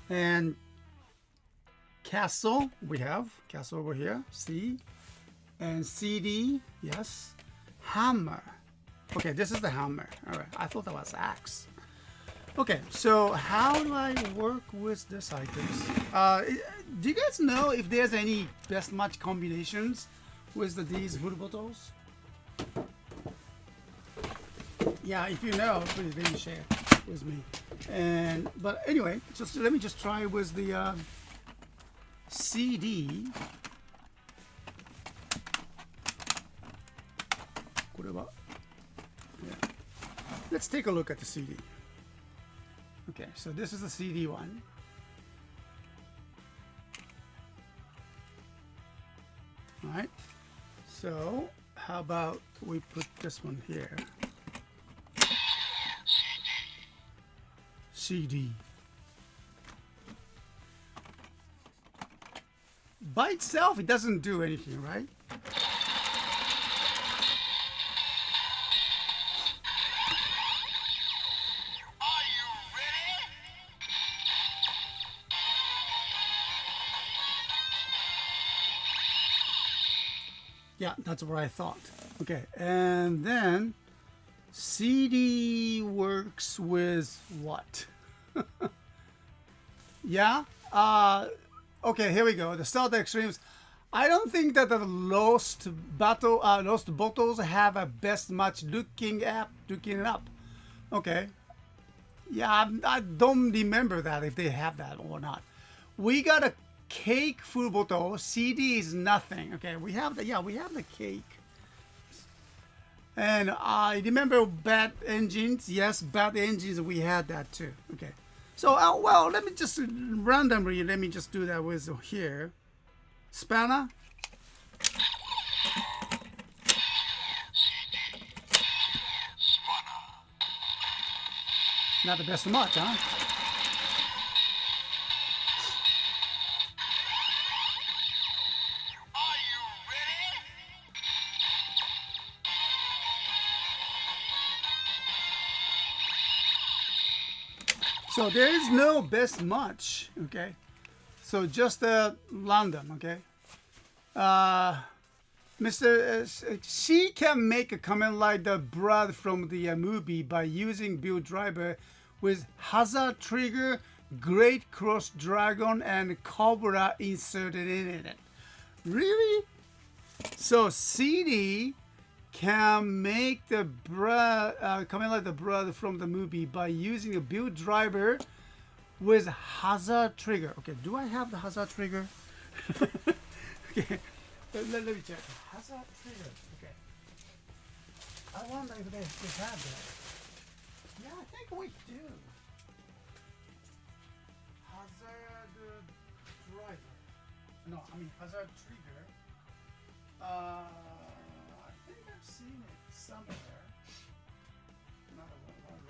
And castle, we have castle over here. C. And CD, yes. Hammer. Okay, this is the hammer. All right. I thought that was axe. Okay, so how do I work with this items? Do you guys know if there's any best match combinations with these full bottles? Yeah, if you know, please share. with me. And but anyway, just let me just try with the CD. これは yeah. Let's take a look at the CD. Okay, so this is the CD one. All right. So how about we put this one here? CD. By itself, it doesn't do anything, right? Yeah, that's what I thought. Okay, and then CD works with what? Yeah. Okay, here we go. The Star Extremes. I don't think that the Lost Bottles have a best match looking it up. Okay. Yeah, I don't remember that if they have that or not. We got a cake full bottle. CD is nothing. Okay, we have the cake. And I remember Bad Engines. Yes, Bad Engines. We had that too. Okay. So well, let me just randomly do that with here. Spanner. Not the best match, huh? So there is no best match, okay? So just random, okay? Mr.S, she can make a comment like the Brad from the movie by using build driver with hazard trigger, great cross dragon, and cobra inserted in it. Really? So CD can make the comment like the Brad from the movie by using a build driver with hazard trigger. Okay, do I have the hazard trigger? Okay. Let me check. Hazard trigger. Okay. I wonder if they have that. Yeah, I think we do. Hazard driver. No, I mean hazard trigger. I think I've seen it somewhere. Another one.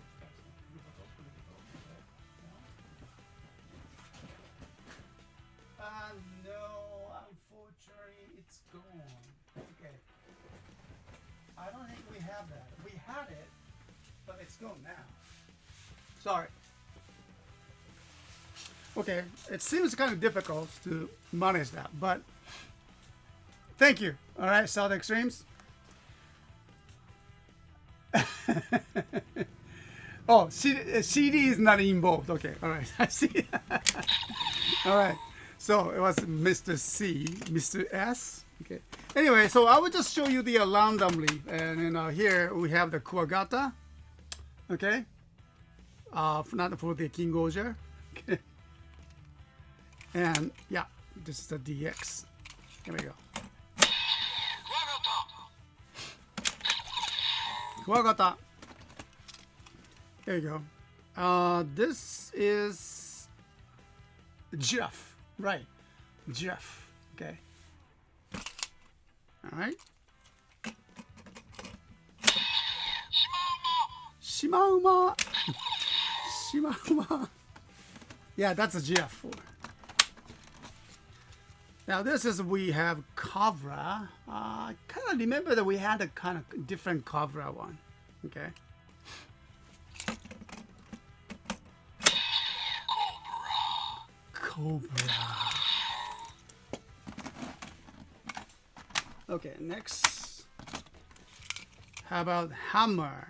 No, unfortunately, it's gone. Okay. I don't think we have that. We had it, but it's gone now. Sorry. Okay, it seems kind of difficult to manage that, but thank you. All right, South Extremes. Oh, CD is not involved. Okay, all right. I see. All right. So it was Mr. C, Mr. S. Okay. Anyway, so I will just show you the randomly, and here we have the Kuwagata. Okay. Not for the King Goja. Okay. And yeah, this is the DX. Here we go. Kuwagata. There you go. This is Jeff. Right, Jeff. Okay. All right. Shimauma. Shimauma. Yeah, that's a Jeff. Now this is we have Cobra. I kind of remember that we had a kind of different Cobra one. Okay. Cobra. Okay, next. How about Hammer?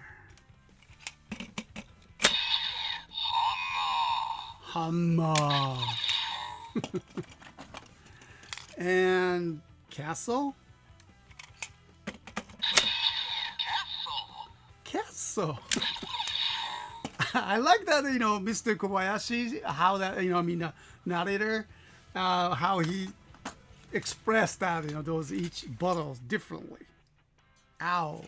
Hammer. And Castle? Castle. I like that, Mr. Kobayashi, how that, narrator, how he expressed that, those each bottles differently. Ow.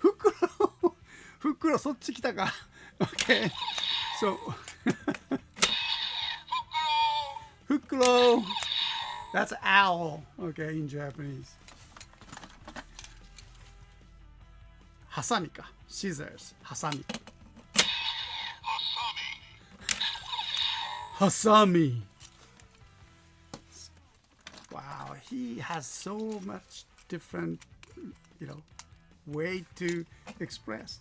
Fukuro. Fukuro, そっち来たか. Okay. So, Fukuro. That's owl, okay, in Japanese. Hasami ka. Scissors. Hasami. Hasami. Wow, he has so much different, way to express.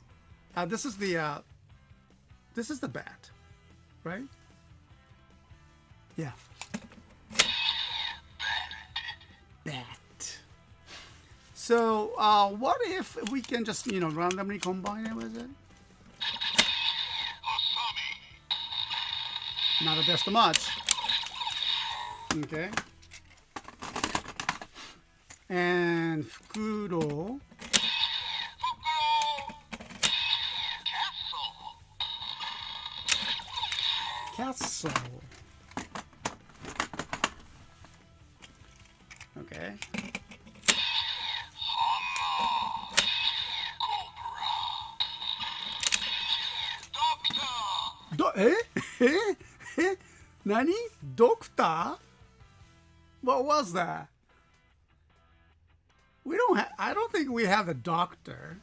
This is the bat, right? Yeah. Bat. So, what if we can just, randomly combine it with it? Not a best much. Okay. And Fukuro. Castle. Okay. Nani? Doctor? What was that? We don't have. I don't think we have a doctor.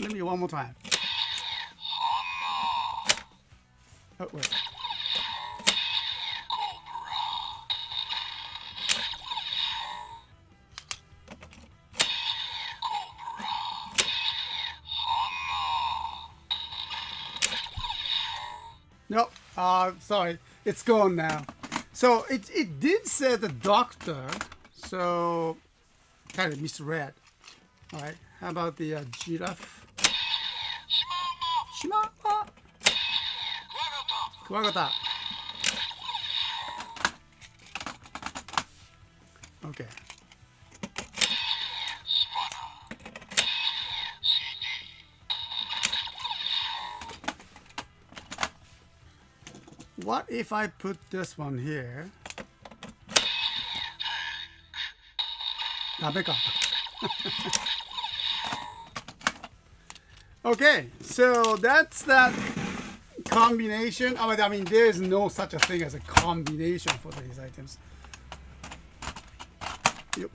Let me one more time. Oh, wait. Nope. Sorry. It's gone now. So it did say the doctor. So kind of misread. All right. How about the giraffe? Shimama. Kuwagata. Okay. What if I put this one here? Dabe ka. Okay, so that's that combination. I mean, there is no such a thing as a combination for these items. Yep.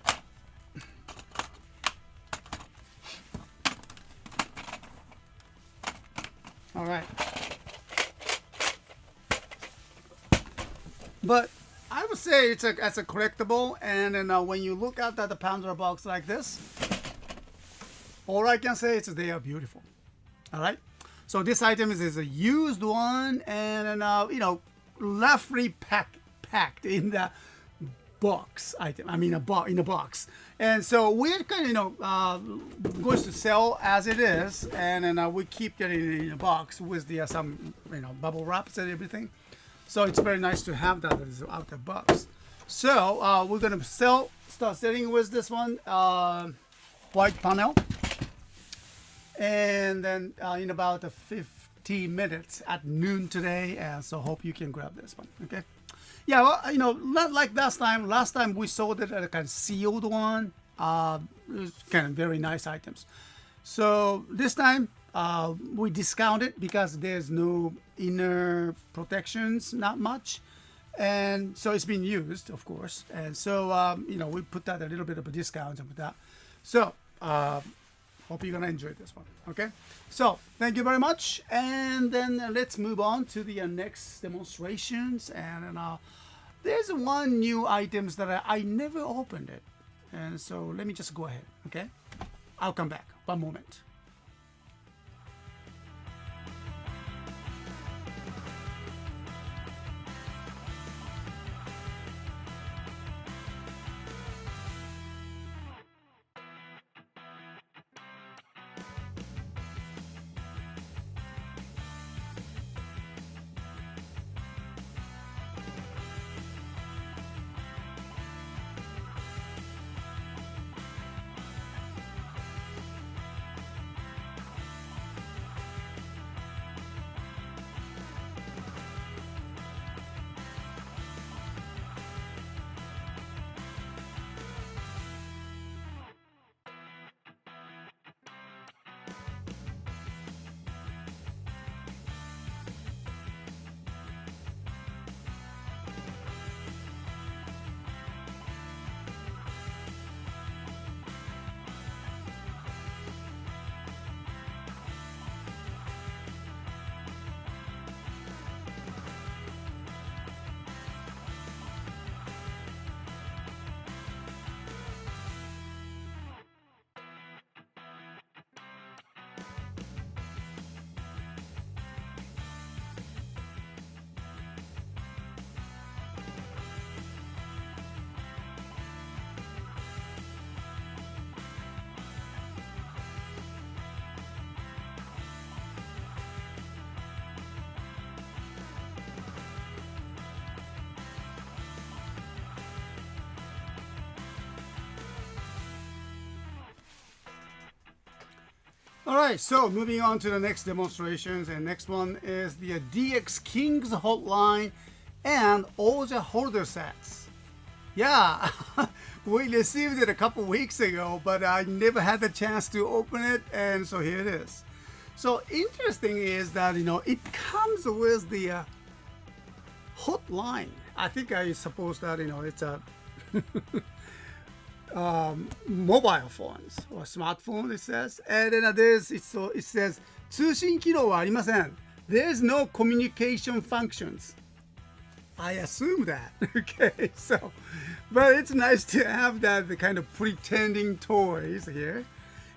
All right. But I would say it's a collectible, and then when you look at the Pandora box like this, all I can say is they are beautiful. All right. So this item is a used one, and roughly packed in the box item. I mean, in a box. And so we're kind of going to sell as it is, and then we keep getting it in a box with the some bubble wraps and everything. So it's very nice to have that is out of the box. So we're gonna start selling with this one white panel, and then in about 15 minutes at noon today. And so hope you can grab this one. Okay. Yeah, well, not like last time. Last time we sold it at a kind of sealed one. It was kind of very nice items. So this time we discount it because there's no inner protections, not much, and so it's been used, of course. And so we put that a little bit of a discount and that. So hope you're gonna enjoy this one. Okay. So thank you very much, and then let's move on to the next demonstrations. And there's one new items that I never opened it, and so let me just go ahead. Okay. I'll come back. One moment. All right, so moving on to the next demonstrations, and next one is the DX Kings Hotline and Oja holder sets. Yeah, we received it a couple weeks ago, but I never had the chance to open it, and so here it is. So interesting is that it comes with the hotline. I think I suppose that it's a mobile phones or smartphone, it says. And then it says 通信機能はありません. There's no communication functions. I assume that. Okay, so, but it's nice to have that the kind of pretending toys here.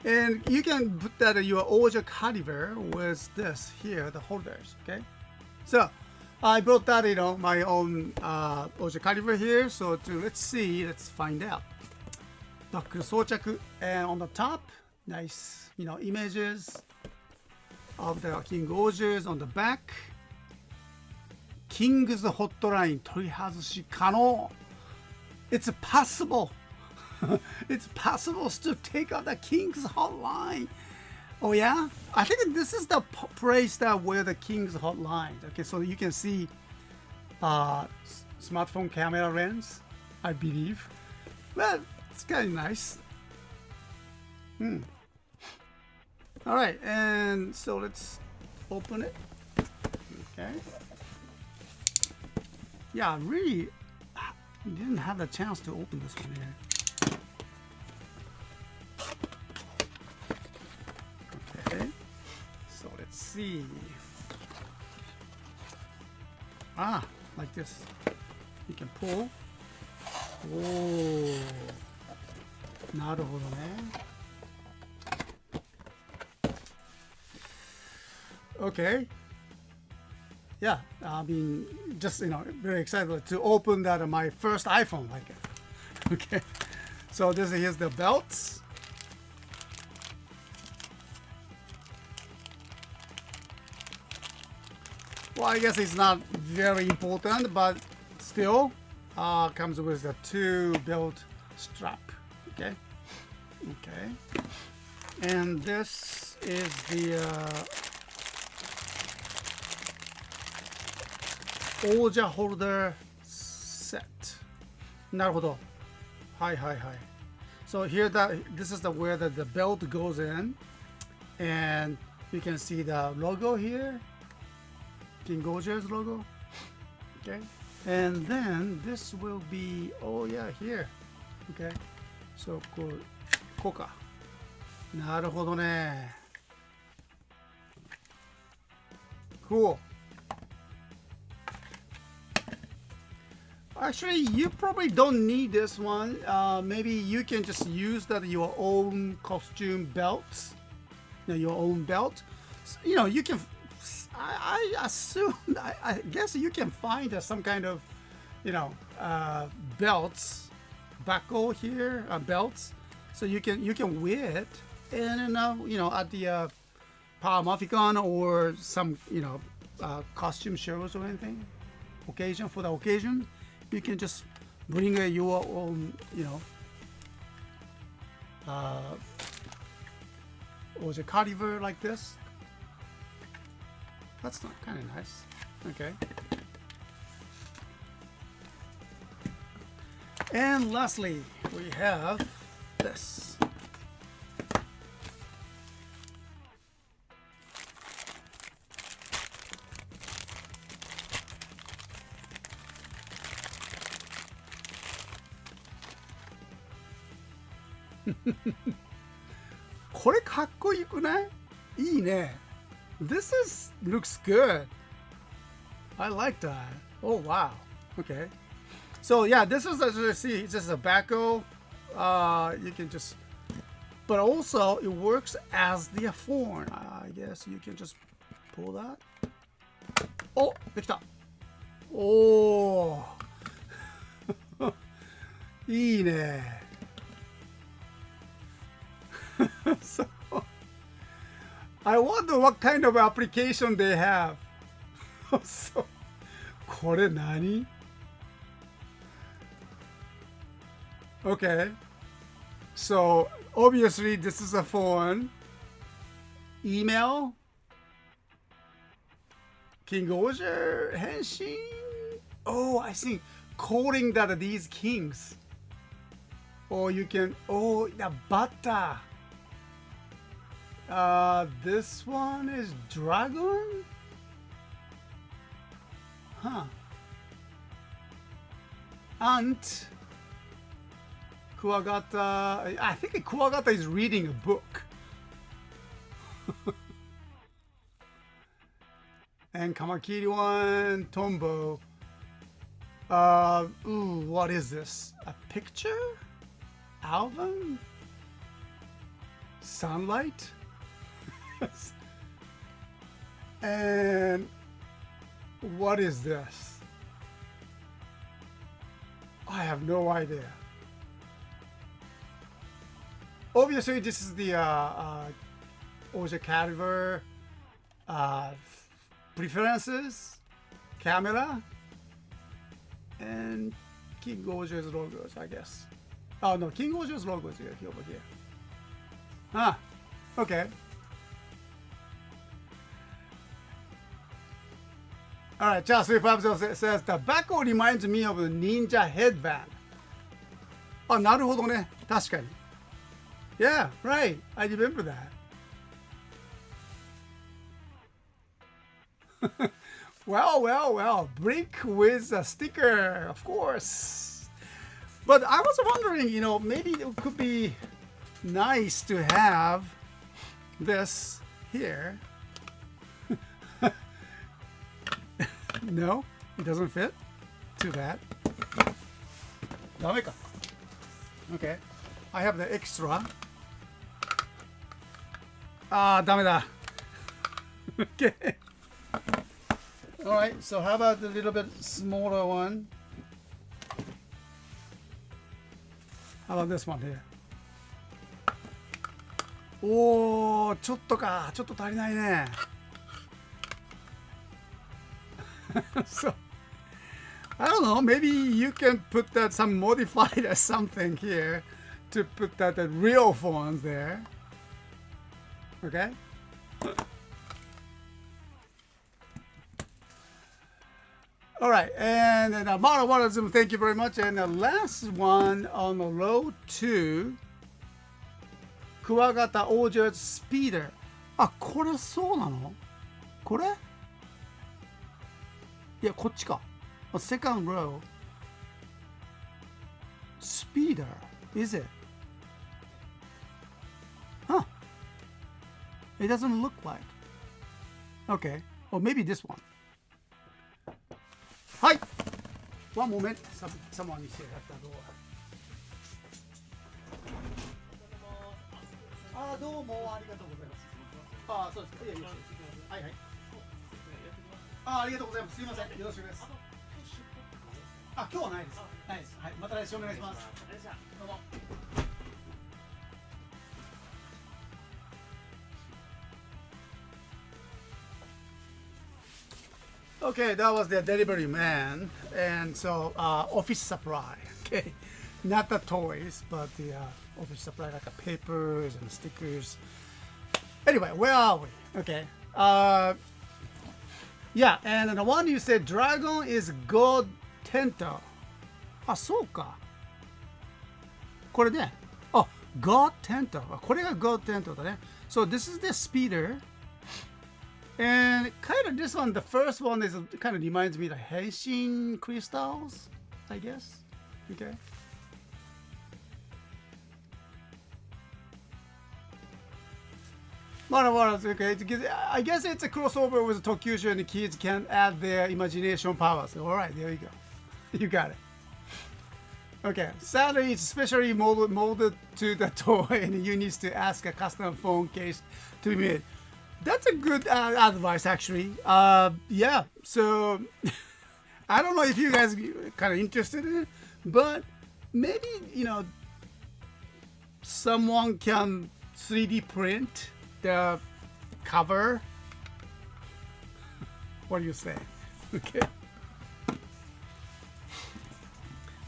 And you can put that in your Oja caliber with this here, the holders. Okay, so I brought that my own Oja caliber here. So let's find out. バックル装着 and on the top, nice images of the King Ojas on the back. King's Hotline 取り外し可能. It's possible. It's possible to take out the King's Hotline. Oh yeah? I think this is the place where the King's Hotline. Okay, so you can see smartphone camera lens, I believe. Well, it's kind of nice. All right, and so let's open it. Okay. Yeah, I really didn't have the chance to open this one here. Okay, so let's see. Like this. You can pull. Oh, なるほどね. Okay. Yeah, I mean, just very excited to open that my first iPhone like it. Okay, so here's the belts. Well, I guess it's not very important, but still comes with the 2 belt strap. Okay, and this is the Oja holder set. なるほど。はいはいはい。So here this is where the belt goes in, and you can see the logo here, King Oja's logo. Okay, and then this will be here. Okay, so こうか。なるほどね。Cool. Actually, you probably don't need this one. Maybe you can just use your own costume belts. Your own belt. You can. I assume. I guess you can find some kind of, belts, buckle here, belts. So you can wear it, and at the Power Maficon or some costume shows or anything, for the occasion. You can just bring your own, Oja caliber like this. That's not kind of nice. Okay. And lastly, we have this. This looks good. I like that. Oh wow. Okay. So yeah, this is, as you see, it's just a backhoe. You can just, but also it works as the phone. I guess you can just pull that. Oh, できた. Oh. いいね. So, I wonder what kind of application they have. So, これ何? Okay. So, obviously this is a phone. email. King Oger Henshin. Oh, I see. Calling that these kings. Or you can. Oh, the butter. This one is dragon. Huh. Ant. Kuwagata. I think Kuwagata is reading a book. And Kamakiri one, Tombo. Ooh, what is this? A picture? Album? Sunlight? And what is this? I have no idea. Obviously, this is the Oja Caliber preferences, camera, and King Oja's logos, I guess. Oh no, King Oja's logo is here, over here. Ah, okay. Alright, just says tobacco reminds me of a ninja headband. あ、なるほどね。確かに。Yeah, right. I remember that. Well. Brick with a sticker, of course. But I was wondering, maybe it could be nice to have this here. No, it doesn't fit. Too bad. ダメか. Okay. I have the extra. ダメだ. Okay. Alright, so how about the little bit smaller one? How about this one here? おー、ちょっと足りないね. So, I don't know, maybe you can put that some modified or something here to put that the real phones there. Okay? Alright, and then Marawarazum, thank you very much. And the last one on the row 2, Kuwagata Oja's Speeder. あ、これそうなの？これ？いや、こっちか。Second row. Speeder, is it? Huh. It doesn't look like. Okay. Or maybe this one. Hi. One moment. Someone is here at the door. どうもありがとうございます。そうですか。いやいや。はいはい。ありがとうございます。すいません。よろしくです。今日はないです。ないです。はい。また来週お願いします。どうも。Okay, that was the delivery man, and so office supply. Okay, not the toys, but the office supply, like the papers and stickers. Anyway, where are we? Okay. Yeah, and the one you said dragon is God Tento. そうか。これね。God Tento. これが God Tento だね。So this is the speeder. And kind of this one, the first one is kind of reminds me of the Henshin crystals, I guess. Okay. Okay. I guess it's a crossover with Tokusatsu, and the kids can add their imagination powers. All right, there you go. You got it. Okay. Sadly, it's specially molded to the toy, and you need to ask a custom phone case to be made. That's a good advice, actually. Yeah. So I don't know if you guys are kind of interested in it, but maybe someone can 3D print the cover. What do you say? Okay.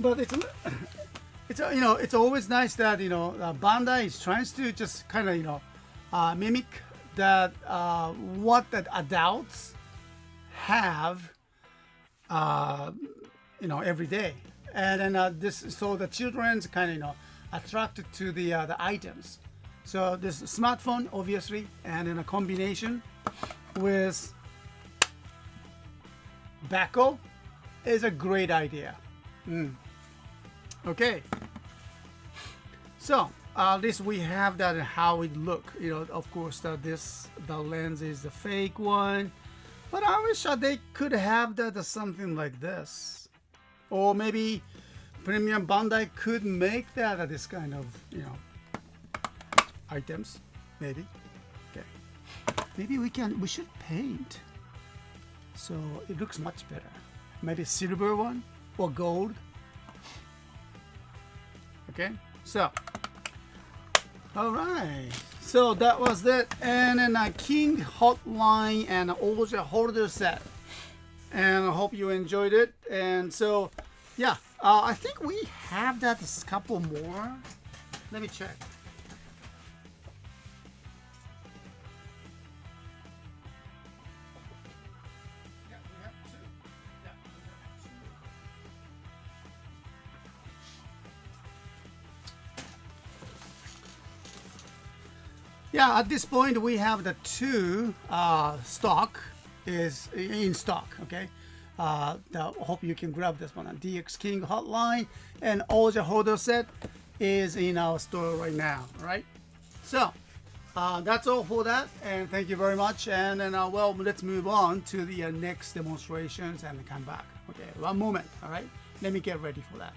But it's it's always nice that Bandai is trying to just kind of mimic that what the adults have, every day, and then this so the children's kind of attracted to the items. So this smartphone, obviously, and in a combination with tobacco is a great idea. Okay. So at least we have that and how it look. Of course, the lens is the fake one, but I wish they could have that something like this, or maybe Premium Bandai could make that this kind of items. Maybe. Okay. Maybe we should paint so it looks much better. Maybe silver one or gold. Okay. So. All right, so that was it, and then a King Hotline and also holder set, and I hope you enjoyed it. And so, yeah, I think we have that a couple more. Let me check. Yeah, we have two. Yeah, we have two. Yeah, at this point we have the two stock is in stock. Okay, I hope you can grab this one. DX King Hotline and Oja Holder set is in our store right now. Right, so that's all for that, and thank you very much. And then well, let's move on to the next demonstrations and come back. Okay, one moment. All right, let me get ready for that.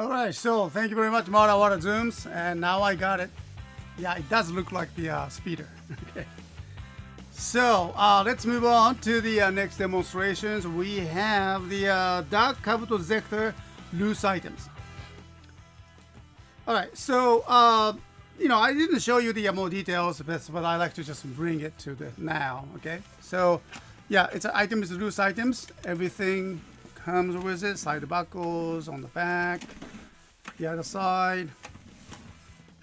All right, so thank you very much, Mara Water Zooms, and now I got it. Yeah, it does look like the speeder. Okay. So let's move on to the next demonstrations. We have the Dark Kabuto Zector loose items. All right, so I didn't show you the more details, but I like to just bring it to the now. Okay, so yeah, it's items, loose items. Everything comes with it. Side buckles on the back, the other side.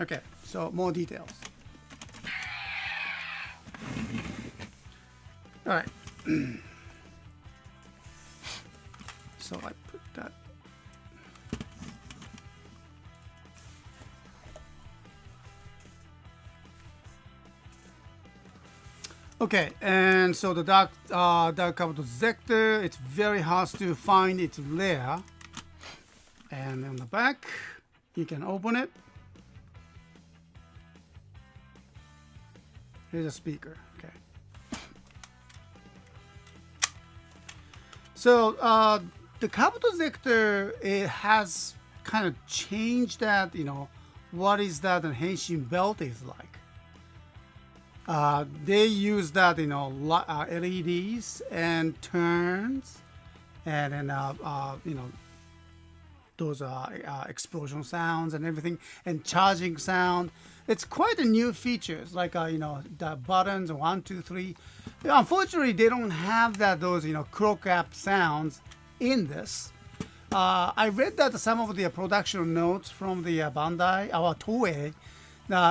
Okay, so more details. All right. So I put that. Okay, and so the dark Kabuto Zector, it's very hard to find its layer. And on the back, you can open it. Here's a speaker. Okay. So the Kabuto Zector, it has kind of changed that, what is that the Henshin belt is like. They use that, LEDs and turns, and then, those explosion sounds and everything, and charging sound. It's quite a new features, like, the buttons, 1, 2, 3. Unfortunately, they don't have those, crow cap sounds in this. I read that some of the production notes from the Bandai, or Toei,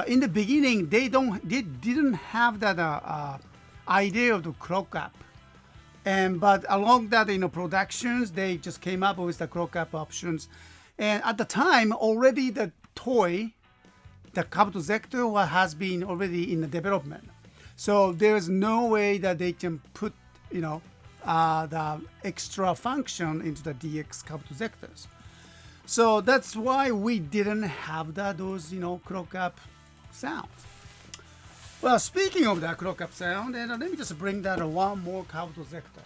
in the beginning, they didn't have that idea of the crow cap, but along that productions, they just came up with the crow cap options, and at the time already the toy, the Kabuto Zector, has been already in the development, so there's no way that they can put the extra function into the DX Kabuto Zectors. So that's why we didn't have those, crow cap sounds. Well, speaking of that crow cap sound, and let me just bring that one more Kabuto Zector.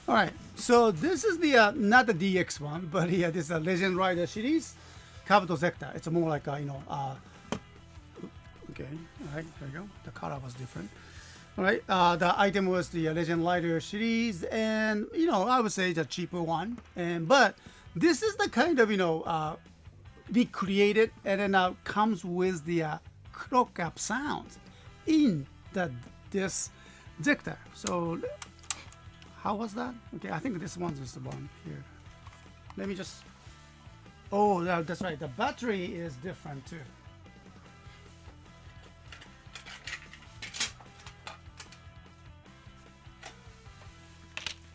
All right, so this is the not the DX one, but this is a Legend Rider series, Kabuto Zector. It's more like okay, all right, there you go. The color was different. All right, the item was the Legend Rider series, and I would say the cheaper one, but this is the kind of recreated, and then comes with the crow cap sounds in this Zector. So. How was that? Okay, I think this one's is the one here. Let me just. Oh, that's right. The battery is different too.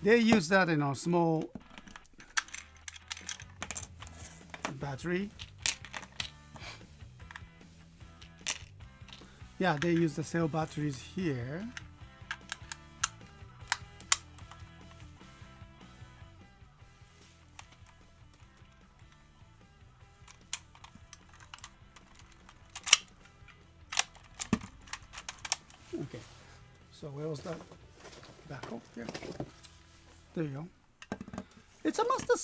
They use that in a small battery. Yeah, they use the cell batteries here. Okay, so where was that? Back up here. There you go. It's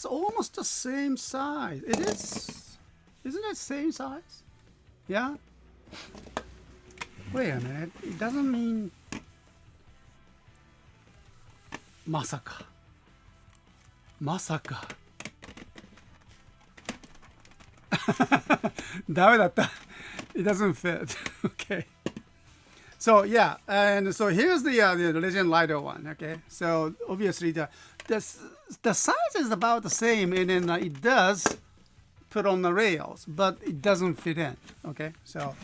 almost the same size. It is. Isn't it same size? Yeah. Wait a minute. It doesn't mean. Masaka. Masaka. ダメだった。It doesn't fit. Okay. So yeah, and so here's the Legend Rider one. Okay, so obviously the size is about the same, and then it does put on the rails, but it doesn't fit in. Okay, so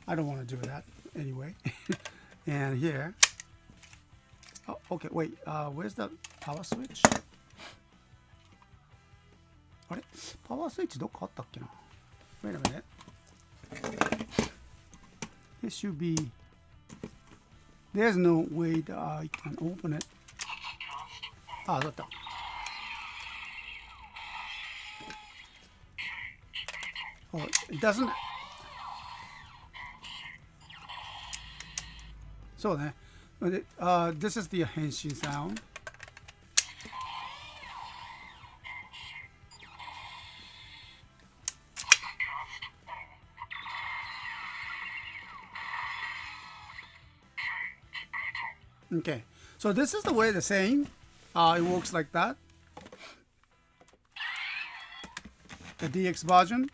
I don't want to do that anyway. And here, oh, okay, wait, where's the power switch? あれ、パワースイッチどっかあったっけな? Wait a minute. It should be. There's no way that I can open it. あ、だった。Oh, it doesn't. そうね。で、this is the 変身 sound. Okay, so this is the way the same. It works like that. The DX version.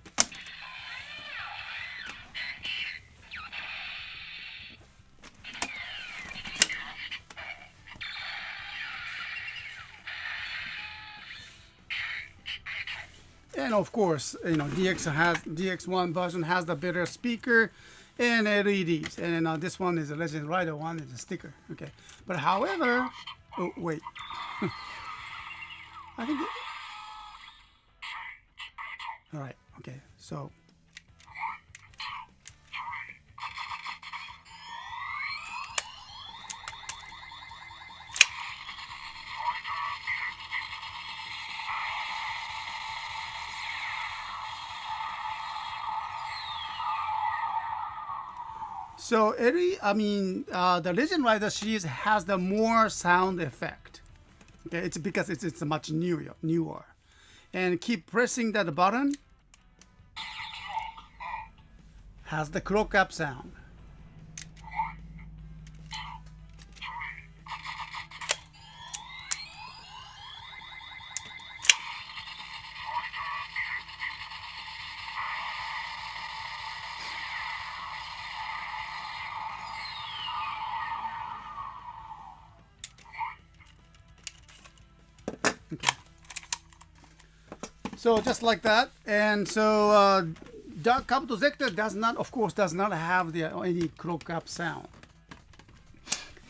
And of course, DX1 version has the better speaker and LEDs, and this one is a Legend Rider one, is a sticker. Okay, but however, oh wait, I think. All right, okay, so. So the Legend Rider series has the more sound effect. Okay, it's because it's much newer, and keep pressing that button. Has the clock up sound. Okay. So just like that, and so Dark Kabuto Zector does not have any clock up sound,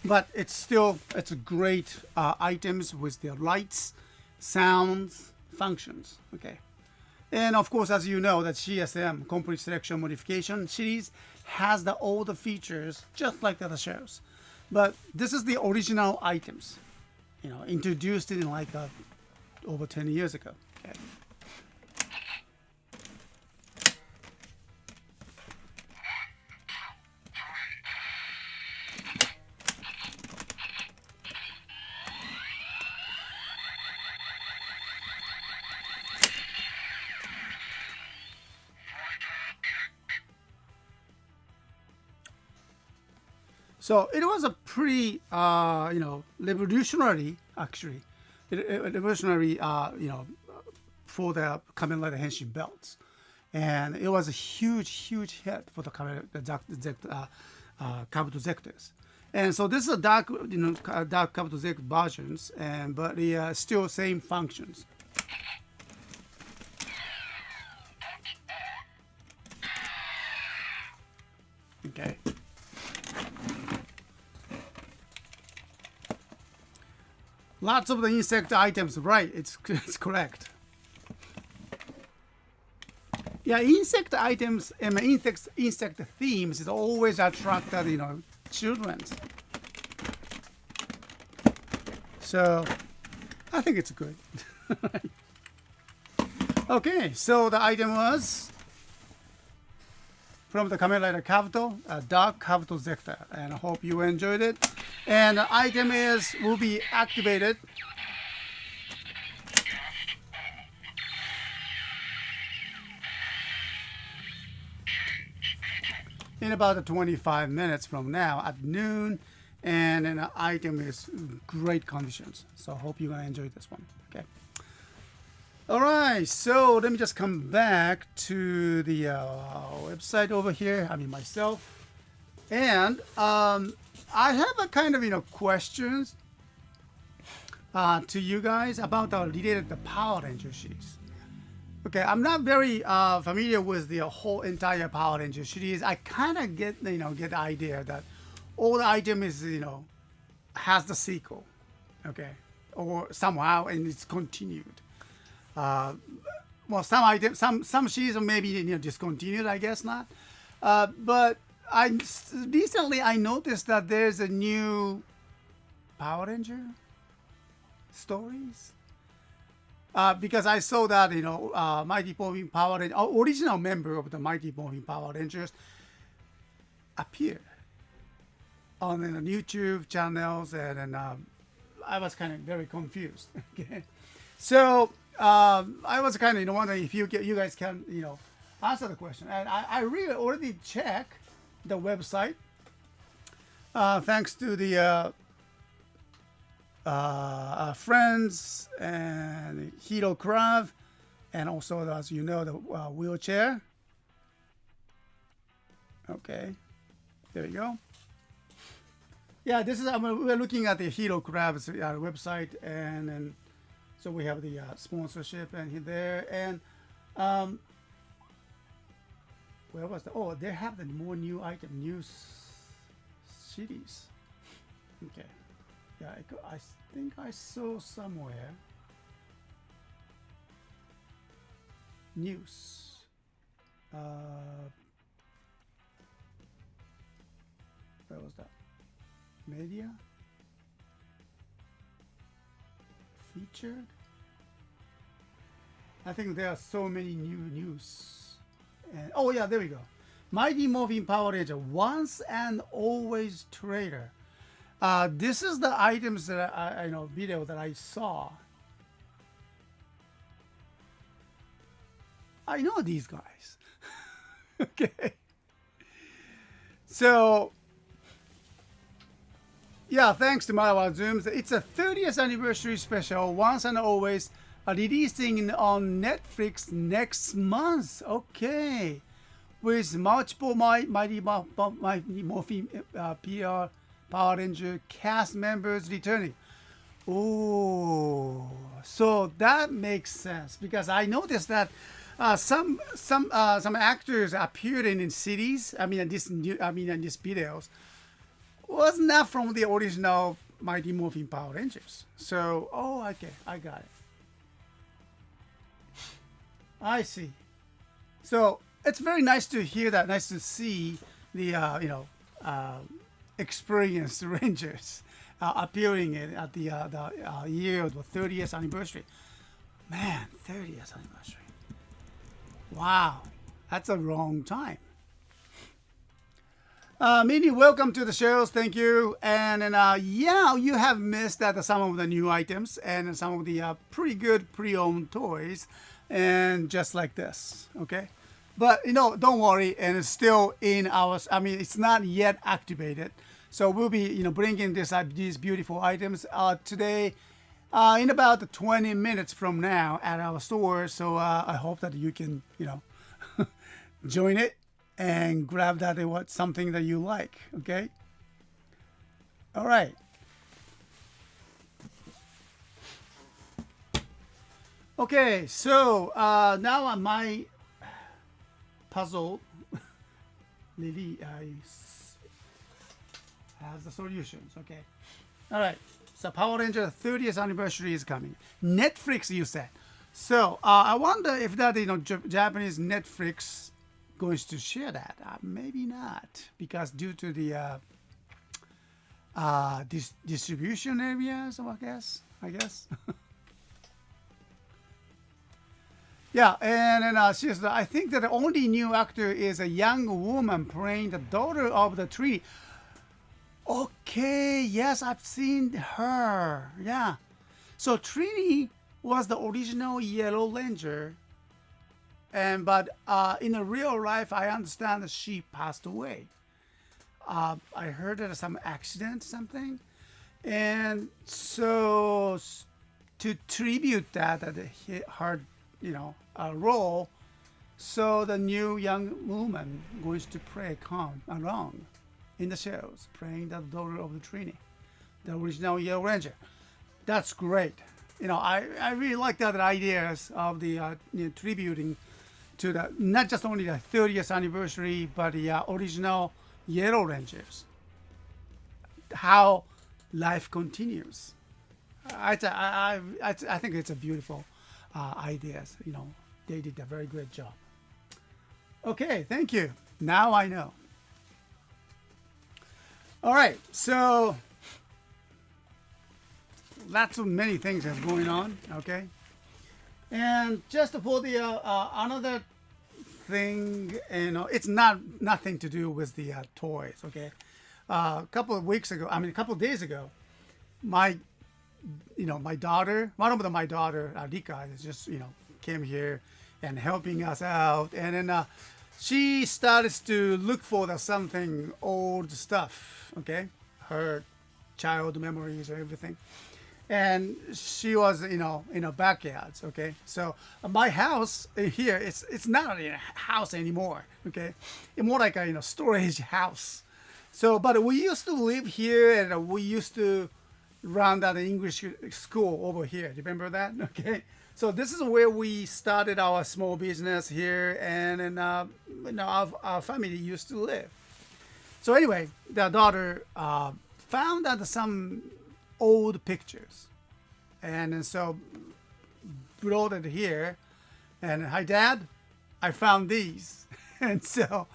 but it's a great items with the lights, sounds, functions. Okay, and of course, as you know, that CSM Complete Selection Modification series has all the features just like the other shows, but this is the original items, introduced in like over 10 years ago. Okay. So it was a pretty, revolutionary, actually, revolutionary, for the Kamen Rider Henshin belts, and it was a huge hit for the Kabuto Zectors. And so this is a dark Kabuto Zector versions, but the still same functions. Okay. Lots of the insect items, right? It's correct. Yeah, insect items and insect themes is always attracted, children. So I think it's good. Okay, so the item was from the Kamen Rider Kabuto, Dark Kabuto Zector, and I hope you enjoyed it. And the item will be activated in about 25 minutes from now at noon, and then the item is great conditions. So I hope you're gonna enjoy this one. Okay. All right, so let me just come back to the website over here. Myself, and I have a kind of questions to you guys about related to Power Ranger series. Okay, I'm not very familiar with the whole entire Power Ranger series. I kind of get the idea that all the item is has the sequel, okay, or somehow, and it's continued. Well, some items, some series maybe discontinued. I guess not, but recently I noticed that there's a new Power Ranger. stories. Because I saw that Mighty Morphin Power Rangers, original member of the Mighty Morphin Power Rangers, appeared on the YouTube channels, and I was kind of very confused. Okay, so I was kind of wondering if you guys can answer the question, and I really already checked the website. Thanks to the friends and Hero Crab, and also, as you know, the wheelchair. Okay, there you go. Yeah, this is we're looking at the Hero Crab's website, and then so we have the sponsorship and there, and where was the? Oh, they have the more new item, new cities. Okay. Yeah, I think I saw somewhere news. Where was that? Media? Featured? I think there are so many new news. And, oh yeah, there we go. Mighty Morphin Power Ranger once and always trailer. This is the items that I video that I saw. I know these guys. Okay. So, yeah, thanks to Marawa Zooms. It's a 30th anniversary special, once and always, releasing on Netflix next month. Okay. With multiple Mighty Morphin PR Power Ranger cast members returning. Oh, so that makes sense, because I noticed that some actors appeared in cities. I mean, in these videos was not from the original Mighty Morphin Power Rangers. So, oh, okay, I got it. I see. So it's very nice to hear that. Nice to see the experienced Rangers appearing at the year of the 30th anniversary. Man, 30th anniversary. Wow, that's a long time. Minnie, welcome to the shows. Thank you. And yeah, you have missed that some of the new items and some of the pretty good pre-owned toys, and just like this. Okay. But don't worry, and it's still in our. I mean, it's not yet activated, so we'll be bringing these beautiful items today, in about 20 minutes from now at our store. So I hope that you can join it and grab that something that you like. Okay. All right. Okay. So now on my puzzle, Lily has the solutions. Okay. All right. So Power Ranger 30th anniversary is coming. Netflix, you said. So I wonder if that Japanese Netflix going to share that. Maybe not, because due to the distribution areas, I guess. Yeah, and then she says, I think that the only new actor is a young woman playing the daughter of the tree. Okay, yes, I've seen her. Yeah. So Trini was the original Yellow Ranger, but in the real life, I understand that she passed away. I heard that some accident, something, and so to tribute that her role, so the new young woman goes to come along in the shows, playing the daughter of the Trini, the original Yellow Ranger. That's great. I really like that ideas of the tributing to the not just only the 30th anniversary, but the original Yellow Rangers. How life continues. I think it's a beautiful ideas. They did a very great job. Okay, thank you. Now I know. All right, so lots of many things that's going on. Okay, and just for the another thing, it's nothing to do with the toys. Okay, a couple of weeks ago, a couple of days ago, my my daughter, my daughter, Rika, is just, came here and helping us out. And then she started to look for something old stuff, okay? Her child memories or everything. And she was, in her backyards, okay? So my house here, it's not a house anymore, okay? It's more like a, storage house. So, but we used to live here, and we used to run that English school over here. Remember that? Okay. So this is where we started our small business here, and our family used to live. So anyway, the daughter found out some old pictures, and so brought it here. And hi, Dad, I found these, and so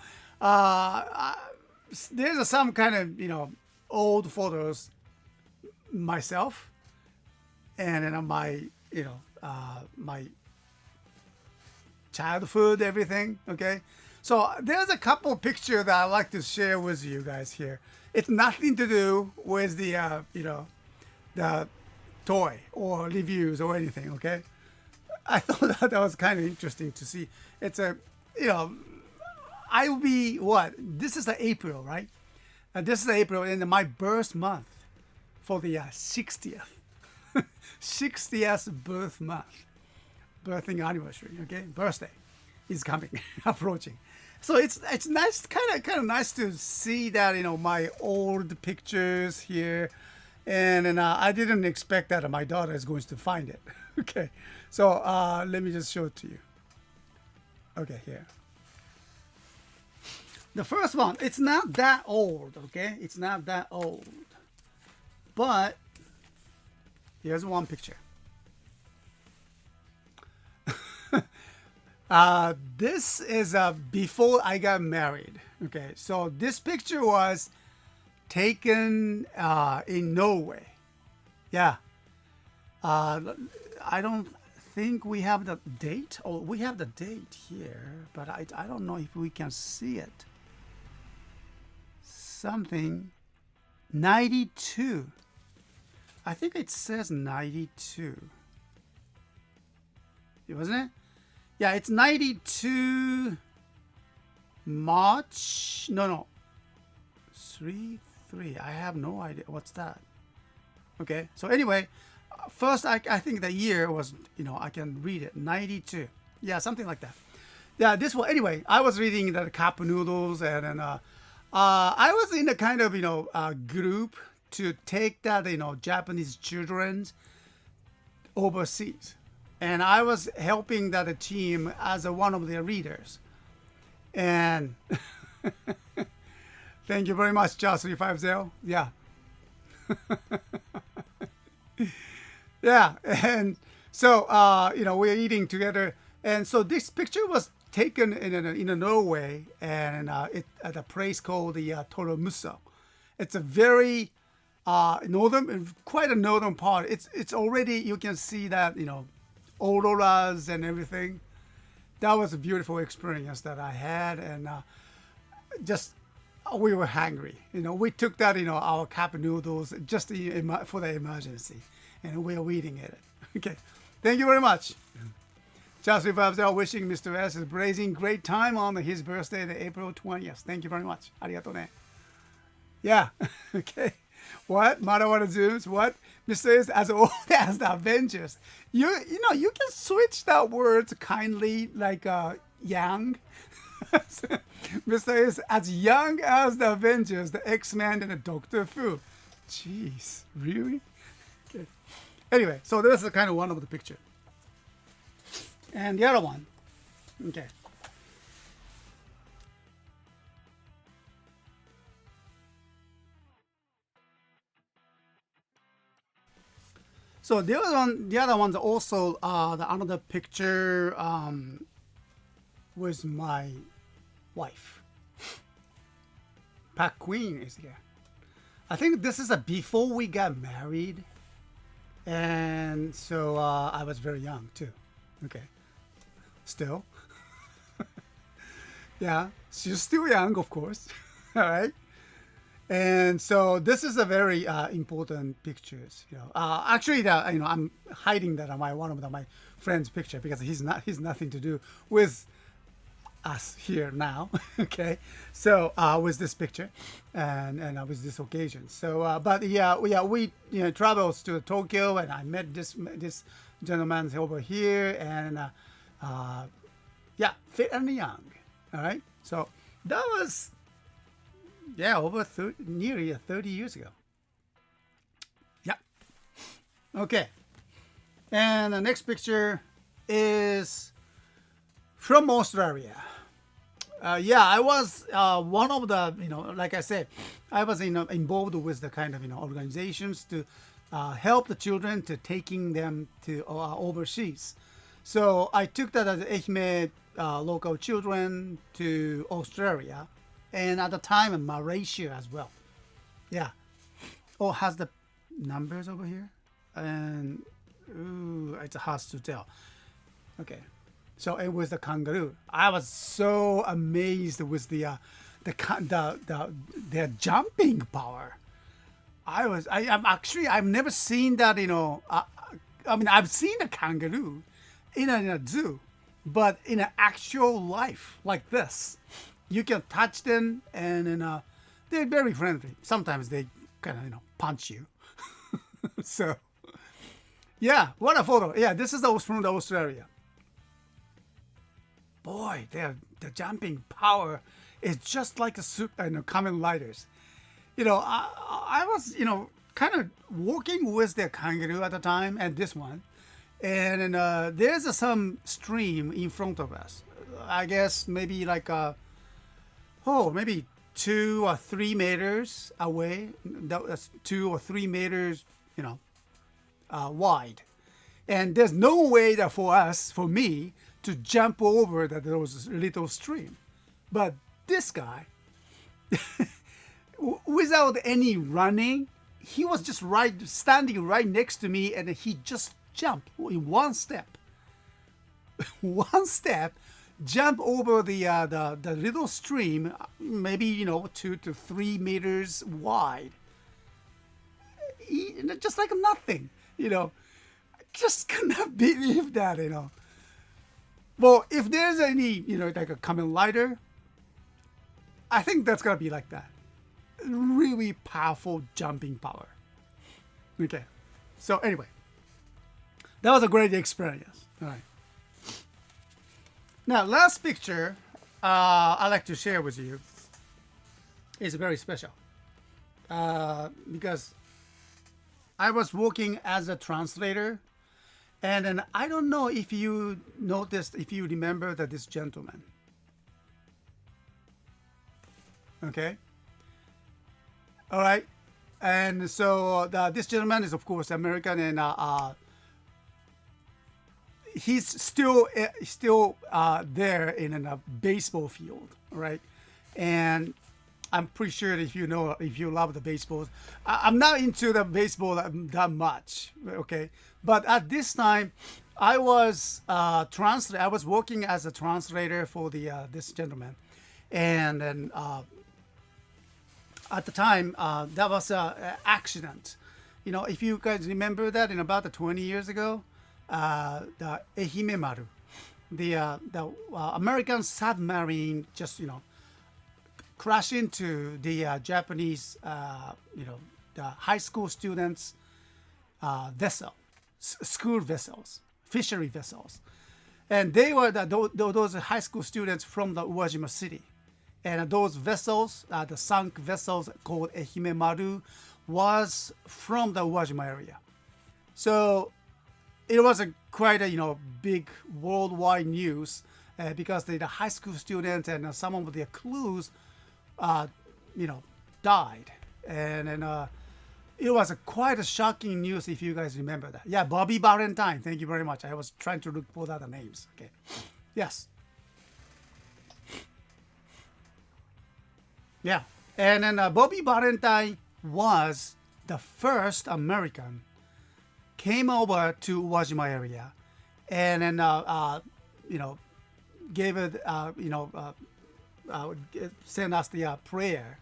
there's some kind of old photos myself, and then my my childhood, everything. Okay, so there's a couple pictures that I like to share with you guys here. It's nothing to do with the the toy or reviews or anything. Okay, I thought that was kind of interesting to see. It's a I will be what, this is the April, right? This is April, and my birth month for the 60th 60th birth month, birthing anniversary. Okay, birthday is coming approaching. So it's nice, kind of nice to see that my old pictures here, and I didn't expect that my daughter is going to find it. Okay, so let me just show it to you. Okay, here. The first one, it's not that old. Okay, it's not that old. But here's one picture. This is before I got married. Okay, so this picture was taken in Norway. Yeah. I don't think we have the date. Oh, we have the date here, but I don't know if we can see it. Something 92. I think it says 92. Wasn't it? Yeah, it's 92 March. No. 3. I have no idea. What's that? Okay. So anyway, first I think the year was, I can read it. 92. Yeah, something like that. Yeah, this one. Anyway, I was reading the cup noodles, and then I was in a kind of, group to take that, Japanese children overseas. And I was helping that team as one of their leaders. And thank you very much, Charles 350. Yeah. Yeah. And so, we're eating together. And so this picture was taken in Norway, and at a place called the Toromuso. It's a very northern, quite a northern part. It's already, you can see that, auroras and everything. That was a beautiful experience that I had, and just we were hungry. We took that, our cup noodles just for the emergency, and we are eating it. Okay, thank you very much. Just wishing Mr. S is blazing great time on his birthday, the April 20th. Thank you very much. Arigato ne. Yeah. Okay. What? Marawara Zooms? What? Mr. S as old as the Avengers. You can switch that word kindly, like young. Mr. S as young as the Avengers, the X-Men, and the Doctor Who. Jeez, really? Okay. Anyway, so this is kind of one of the picture. And the other one. Okay. So the other one's also another picture with my wife. Paqueen is here. I think this is before we got married. And so I was very young too. Okay, still, yeah, she's still young, of course. All right. And so this is a very important pictures. Actually, I'm hiding that on one of my friend's picture because he's nothing to do with us here now. Okay, so with this picture, and with this occasion. So, but yeah, we travels to Tokyo, and I met this gentleman over here, and yeah, fit and young. All right, so that was over nearly 30 years ago. Yeah. Okay. And the next picture is from Australia. Yeah, I was one of the, like I said, I was involved with the kind of organizations to help the children to taking them to overseas. So I took that as Ehime local children to Australia, and at the time in Malaysia as well. Yeah. Oh, has the numbers over here, and it's hard to tell. Okay. So it was the kangaroo. I was so amazed with their jumping power. I've never seen that. I mean, I've seen a kangaroo in a zoo, but in an actual life like this, you can touch them, and they're very friendly. Sometimes they kind of punch you. So yeah, what a photo. Yeah, this is from the Australia. Boy, the jumping power is just like the Kamen Riders. I was kind of walking with the kangaroo at the time, and this one, and there's some stream in front of us. I guess maybe like maybe 2 or 3 meters away. That's 2 or 3 meters, wide, and there's no way that for me to jump over those little stream. But this guy, without any running, he was just standing right next to me, and he just jumped in one step. One step, jump over the little stream, maybe 2 to 3 meters wide. Just like nothing, Just could not believe that, Well, if there's any, like a Kamen Rider, I think that's gonna be like that. Really powerful jumping power. Okay. So anyway, that was a great experience. All right. Now, last picture I'd like to share with you is very special because I was working as a translator. And then I don't know if you noticed, if you remember this gentleman. Okay. All right. And so this gentleman is, of course, American, and he's still there in a baseball field, right? And I'm pretty sure if you love the baseball, I'm not into the baseball that much, okay? But at this time, I was I was working as a translator for this gentleman, and then at the time that was an accident. If you guys remember that, in about 20 years ago, the Ehime Maru, the American submarine, just crashed into the Japanese, the high school students' vessel. School vessels, fishery vessels, and they were those high school students from the Uwajima city, and those vessels, the sunk vessels called Ehime Maru, was from the Uwajima area. So it was quite a big worldwide news because the high school students and some of their crews, died, and it was quite a shocking news if you guys remember that. Yeah, Bobby Valentine. Thank you very much. I was trying to look for the names. Okay. Yes. Yeah. And then Bobby Valentine was the first American came over to Uwajima area, and then you know, gave it send us the prayer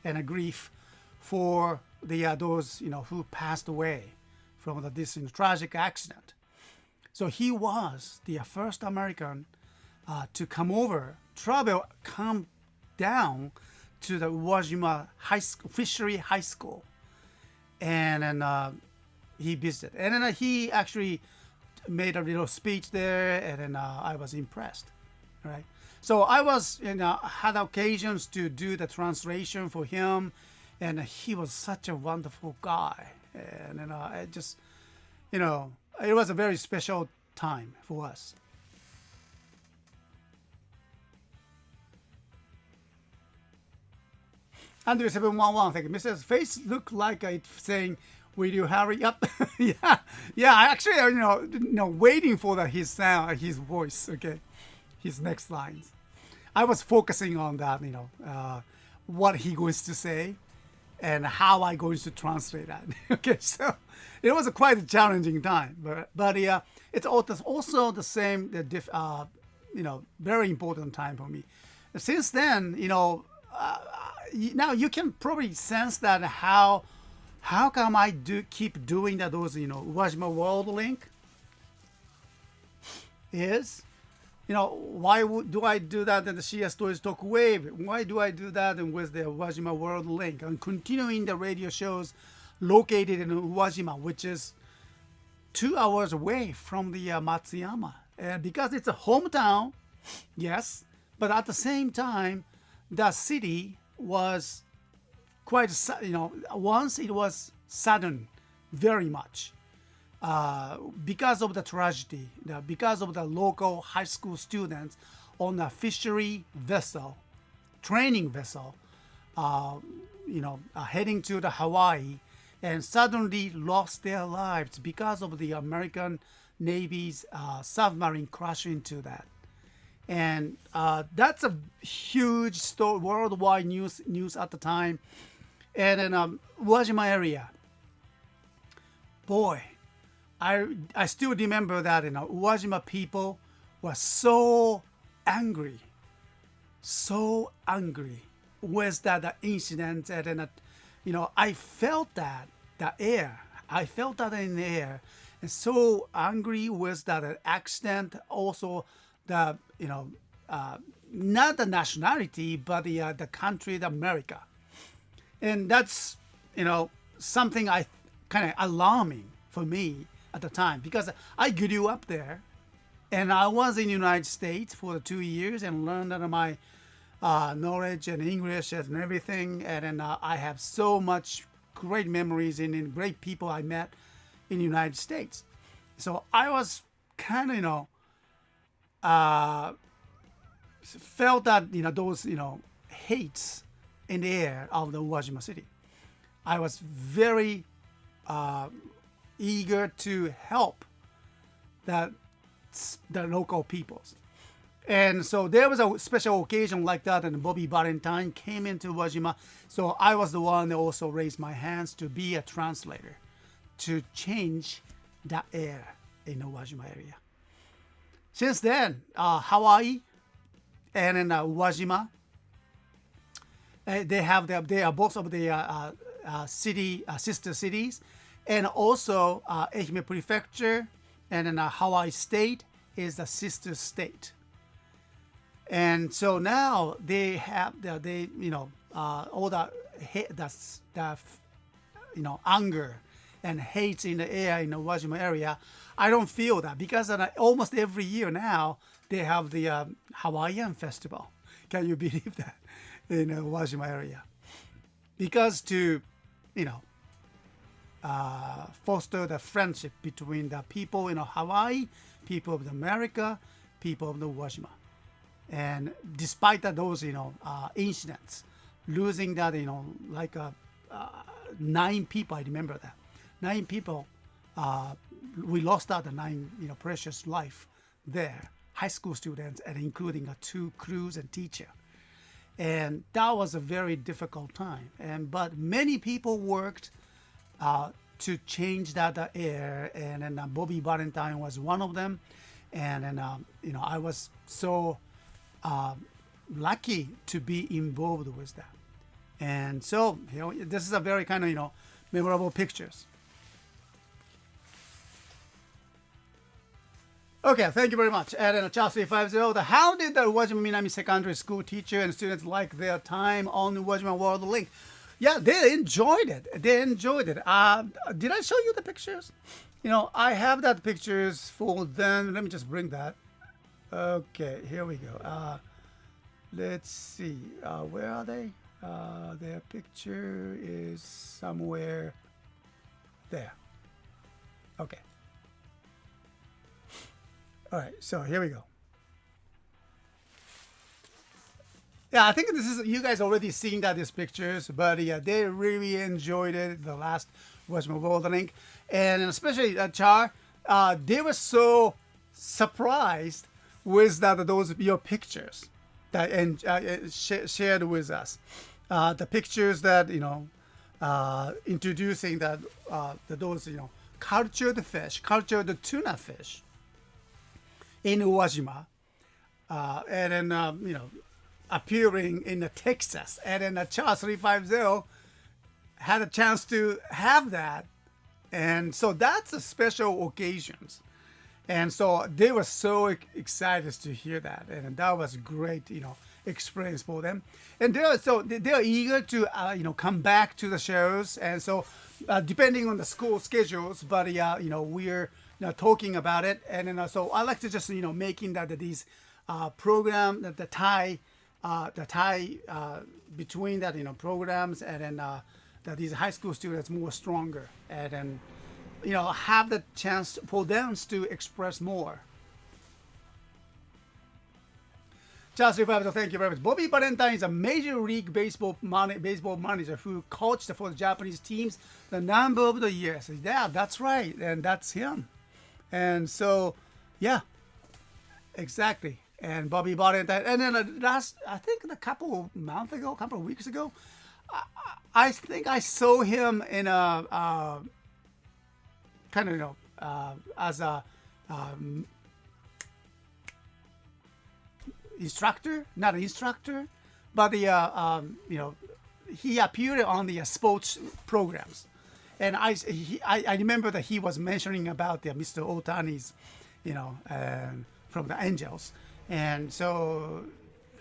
and a grief for the those who passed away from this tragic accident. So he was the first American to come over, come down to the Uwajima Fishery High School, and then he visited, and then he actually made a little speech there, and then I was impressed, right? So I was, had occasions to do the translation for him, and he was such a wonderful guy, and then I just, it was a very special time for us. Andrew 711, thank you. Mr.S face look like it's saying, "Will you hurry up?" yeah. I actually, waiting for his sound, his voice. Okay, his next lines. I was focusing on that, what he goes to say, and how I going to translate that. Okay, so it was quite a challenging time, but it's also the same, very important time for me. Since then, now you can probably sense that how come I keep doing that, those Uwajima World Link is, why do I do that in the CSTOYS Talk Wave? Why do I do that with the Uwajima World Link? And continuing the radio shows located in Uwajima, which is 2 hours away from the Matsuyama. And because it's a hometown, yes, but at the same time, the city was quite, once it was sudden, very much. Because of the tragedy, because of the local high school students on a fishery vessel, training vessel, heading to the Hawaii, and suddenly lost their lives because of the American Navy's submarine crash into that. And that's a huge story, worldwide news at the time. And in Uwajima area, boy, I still remember that Uwajima people were so angry with that incident, and then I felt that I felt that in the air, and so angry with that accident. Also, the not the nationality, but the country, the America, and that's something I kind of alarming for me at the time, because I grew up there, and I was in the United States for 2 years and learned my knowledge and English and everything, and then I have so much great memories and great people I met in the United States. So I was kind of felt that those hates in the air of the Uwajima city. I was very eager to help the local peoples. And so there was a special occasion like that, and Bobby Valentine came into Uwajima. So I was the one that also raised my hands to be a translator, to change the air in the Uwajima area. Since then, Hawaii and in Uwajima, they are both of the sister cities, and also Ehime Prefecture and then Hawaii State is the sister state. And so now they have all the anger and hate in the air in the Uwajima area. I don't feel that, because almost every year now they have the Hawaiian festival. Can you believe that in the Uwajima area? Because to foster the friendship between the people in Hawaii, people of America, people of the Uwajima. And despite those incidents, losing that like 9 people, I remember that 9 people, we lost that 9 precious life there, high school students, and including 2 crews and teacher. And that was a very difficult time. But many people worked to change that air, and then Bobby Valentine was one of them, and then I was so lucky to be involved with that, and so this is a very kind of memorable pictures. Okay, thank you very much. And then Charles 350, how did the Uwajima Minami Secondary School teacher and students like their time on Uwajima World Link? Yeah, they enjoyed it. They enjoyed it. Did I show you the pictures? I have that pictures for them. Let me just bring that. Okay, here we go. Let's see. Where are they? Their picture is somewhere there. Okay. All right, so here we go. Yeah, I think this is, you guys already seen these pictures, but yeah, they really enjoyed it, the last Uwajima World Link. And especially Char, they were so surprised with those your pictures that shared with us. The pictures that, introducing those, cultured fish, cultured tuna fish in Uwajima, and then appearing in Texas, and then Charles 350 had a chance to have that, and so that's a special occasions, and so they were so excited to hear that, and that was great, experience for them, and they're eager to come back to the shows, and so depending on the school schedules, but we're talking about it, and then so I like to just making these program the tie between that programs, and then that these high school students more stronger, and then have the chance for them to express more. Charles Rivaldo, thank you very much. Bobby Valentine is a Major League Baseball manager who coached for the Japanese teams the number of the years. Yeah, that's right, and that's him. And so, yeah, exactly. And Bobby Valentine, and then I think a couple of weeks ago, I think I saw him in a kind of as a instructor, not an instructor, but he appeared on the sports programs. And I remember that he was mentioning about the Mr. Otani's, from the Angels. And so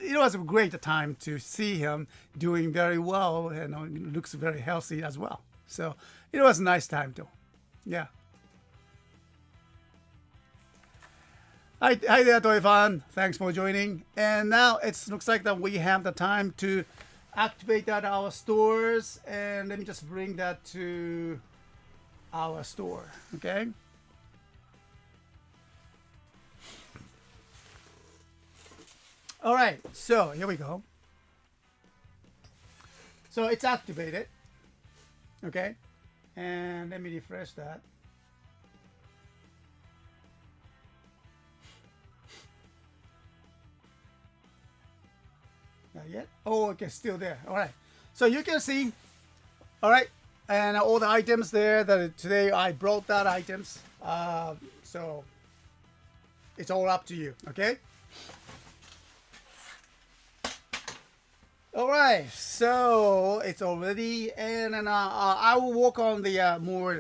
it was a great time to see him doing very well, and looks very healthy as well. So it was a nice time too. Yeah. Hi there, Toy Fan. Thanks for joining. And now it looks like that we have the time to activate our stores, and let me just bring that to our store. Okay. All right, so here we go. So it's activated. Okay, and let me refresh that. Not yet. Oh, okay, still there. All right. So you can see. All right, and all the items there that today I brought that items. So it's all up to you. Okay. All right. So it's already, and then I will work on the more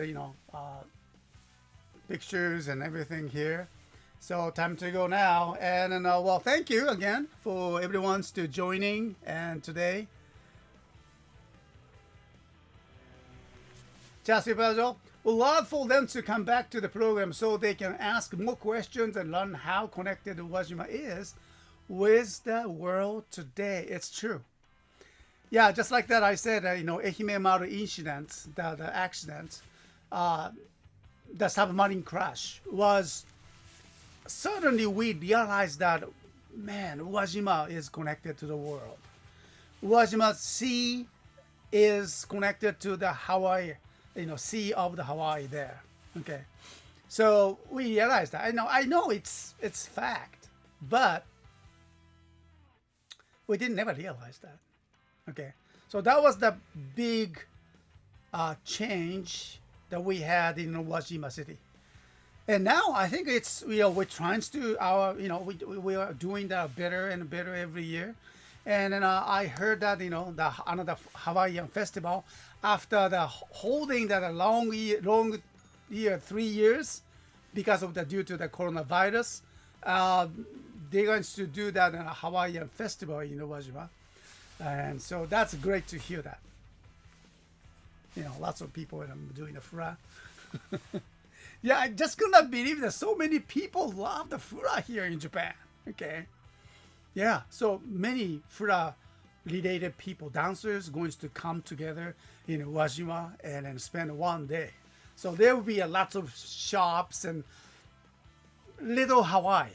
pictures and everything here. So time to go now, and then well, thank you again for everyone to joining and today. Just would love for them to come back to the program so they can ask more questions and learn how connected Uwajima is with the world today. It's true. Yeah, just like that I said, Ehime Maru incident, the accident, the submarine crash was. Certainly, we realized that, man, Uwajima is connected to the world. Uwajima Sea is connected to the Hawaii, Sea of the Hawaii there. Okay, so we realized that. I know it's fact, but we didn't never realize that. Okay, so that was the big change that we had in Wajima City. And now I think it's we're trying to our we are doing that better and better every year. And then I heard that the another Hawaiian festival after the holding that a long year 3 years because of the due to the coronavirus, they're going to do that in a Hawaiian festival in Wajima, and so that's great to hear that. Lots of people doing the fura. Yeah, I just could not believe that so many people love the fura here in Japan. Okay. Yeah, so many fura related people, dancers, going to come together in Wajima and then spend one day. So there will be a lots of shops and little Hawaii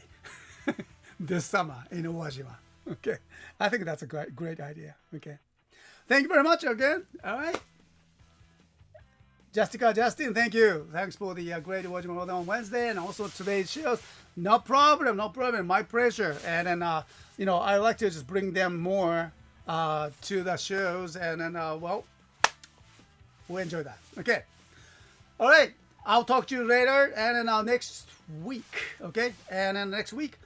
this summer in Wajima. Okay, I think that's a great idea. Okay, thank you very much again. All right. Justin, thank you. Thanks for the great Wajima Road on Wednesday and also today's shows. No problem. My pleasure. And then, I like to just bring them more to the shows. And then, we enjoy that. Okay. All right. I'll talk to you later. And then next week. Okay. And then next week,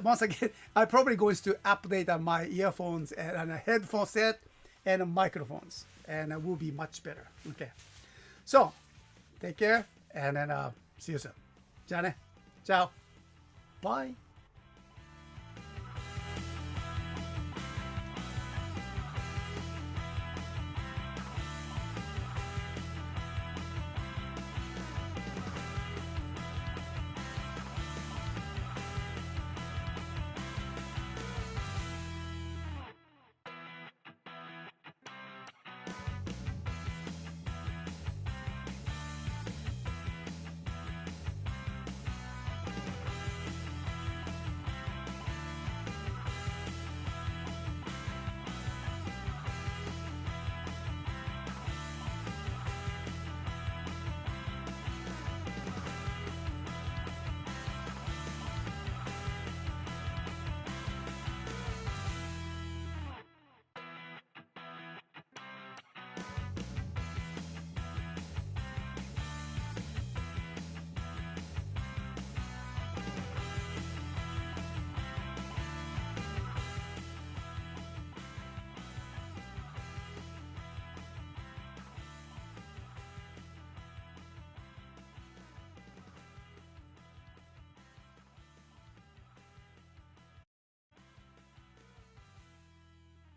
once again, I'm probably going to update on my earphones and a headphone set and microphones. And it will be much better. Okay. So, take care, and then see you soon. じゃあね。Ciao. Bye.